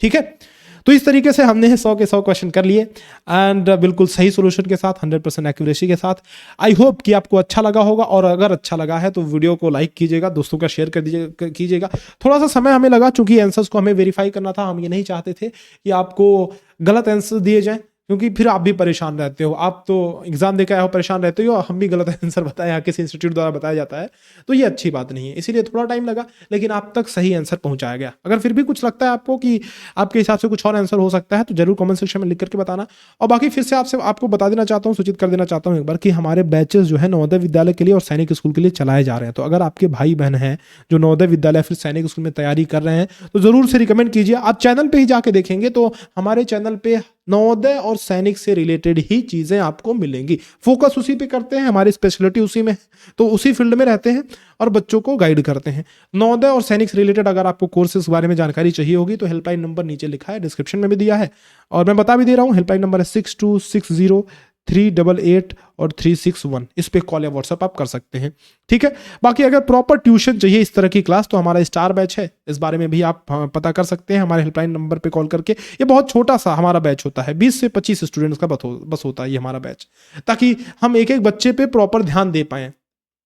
ठीक है, तो इस तरीके से हमने 100 के 100 क्वेश्चन कर लिए एंड बिल्कुल सही सॉल्यूशन के साथ, 100% एक्यूरेसी के साथ। आई होप कि आपको अच्छा लगा होगा, और अगर अच्छा लगा है तो वीडियो को लाइक कीजिएगा, दोस्तों का शेयर कर कीजिएगा। थोड़ा सा समय हमें लगा, चूंकि आंसर्स को हमें वेरीफाई करना था, हम ये नहीं चाहते थे कि आपको गलत आंसर दिए जाएं, क्योंकि फिर आप भी परेशान रहते हो। आप तो एग्जाम देकर आए हो, परेशान रहते हो, हम भी गलत आंसर बताए या किसी इंस्टीट्यूट द्वारा बताया जाता है, तो ये अच्छी बात नहीं है। इसीलिए थोड़ा टाइम लगा, लेकिन आप तक सही आंसर पहुंचाया गया। अगर फिर भी कुछ लगता है आपको कि आपके हिसाब से कुछ और आंसर हो सकता है, तो जरूर कमेंट सेक्शन में लिख करके बताना। और बाकी फिर से आपको बता देना चाहता हूँ, सूचित कर देना चाहता हूँ एक बार, कि हमारे बैचेस जो है नवोदय विद्यालय के लिए और सैनिक स्कूल के लिए चलाए जा रहे हैं। तो अगर आपके भाई बहन हैं जो नवोदय विद्यालय फिर सैनिक स्कूल में तैयारी कर रहे हैं, तो जरूर से रिकमेंड कीजिए। आप चैनल पे ही जाके देखेंगे तो हमारे चैनल पे नवोदय और सैनिक से रिलेटेड ही चीजें आपको मिलेंगी। फोकस उसी पे करते हैं, हमारी स्पेशलिटी उसी में है, तो उसी फील्ड में रहते हैं और बच्चों को गाइड करते हैं। नवोदय और सैनिक से रिलेटेड अगर आपको कोर्सेज के बारे में जानकारी चाहिए होगी तो हेल्पलाइन नंबर नीचे लिखा है, डिस्क्रिप्शन में भी दिया है, और मैं बता भी दे रहा हूँ, हेल्पलाइन नंबर है 6260-388 और 361। इस पे कॉल या व्हाट्सएप आप कर सकते हैं। ठीक है, बाकी अगर प्रॉपर ट्यूशन चाहिए इस तरह की क्लास, तो हमारा स्टार बैच है, इस बारे में भी आप पता कर सकते हैं हमारे हेल्पलाइन नंबर पे कॉल करके। ये बहुत छोटा सा हमारा बैच होता है, 20 से 25 स्टूडेंट्स का बस होता है ये हमारा बैच, ताकि हम एक एक बच्चे पे प्रॉपर ध्यान दे पाएं,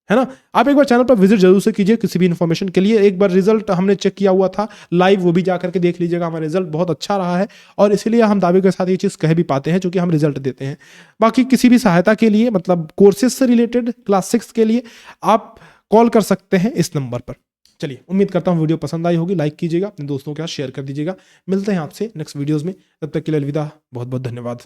है ना। आप एक बार चैनल पर विजिट जरूर से कीजिए किसी भी इन्फॉर्मेशन के लिए। एक बार रिजल्ट हमने चेक किया हुआ था लाइव, वो भी जाकर के देख लीजिएगा, हमारा रिजल्ट बहुत अच्छा रहा है, और इसीलिए हम दावे के साथ ये चीज़ कह भी पाते हैं, क्योंकि हम रिजल्ट देते हैं। बाकी किसी भी सहायता के लिए, मतलब कोर्सेज से रिलेटेड क्लास 6 के लिए, आप कॉल कर सकते हैं इस नंबर पर। चलिए, उम्मीद करता हूँ वीडियो पसंद आई होगी, लाइक कीजिएगा, अपने दोस्तों के साथ शेयर कर दीजिएगा। मिलते हैं आपसे नेक्स्ट वीडियोज़ में, तब तक के लिए अलविदा, बहुत बहुत धन्यवाद।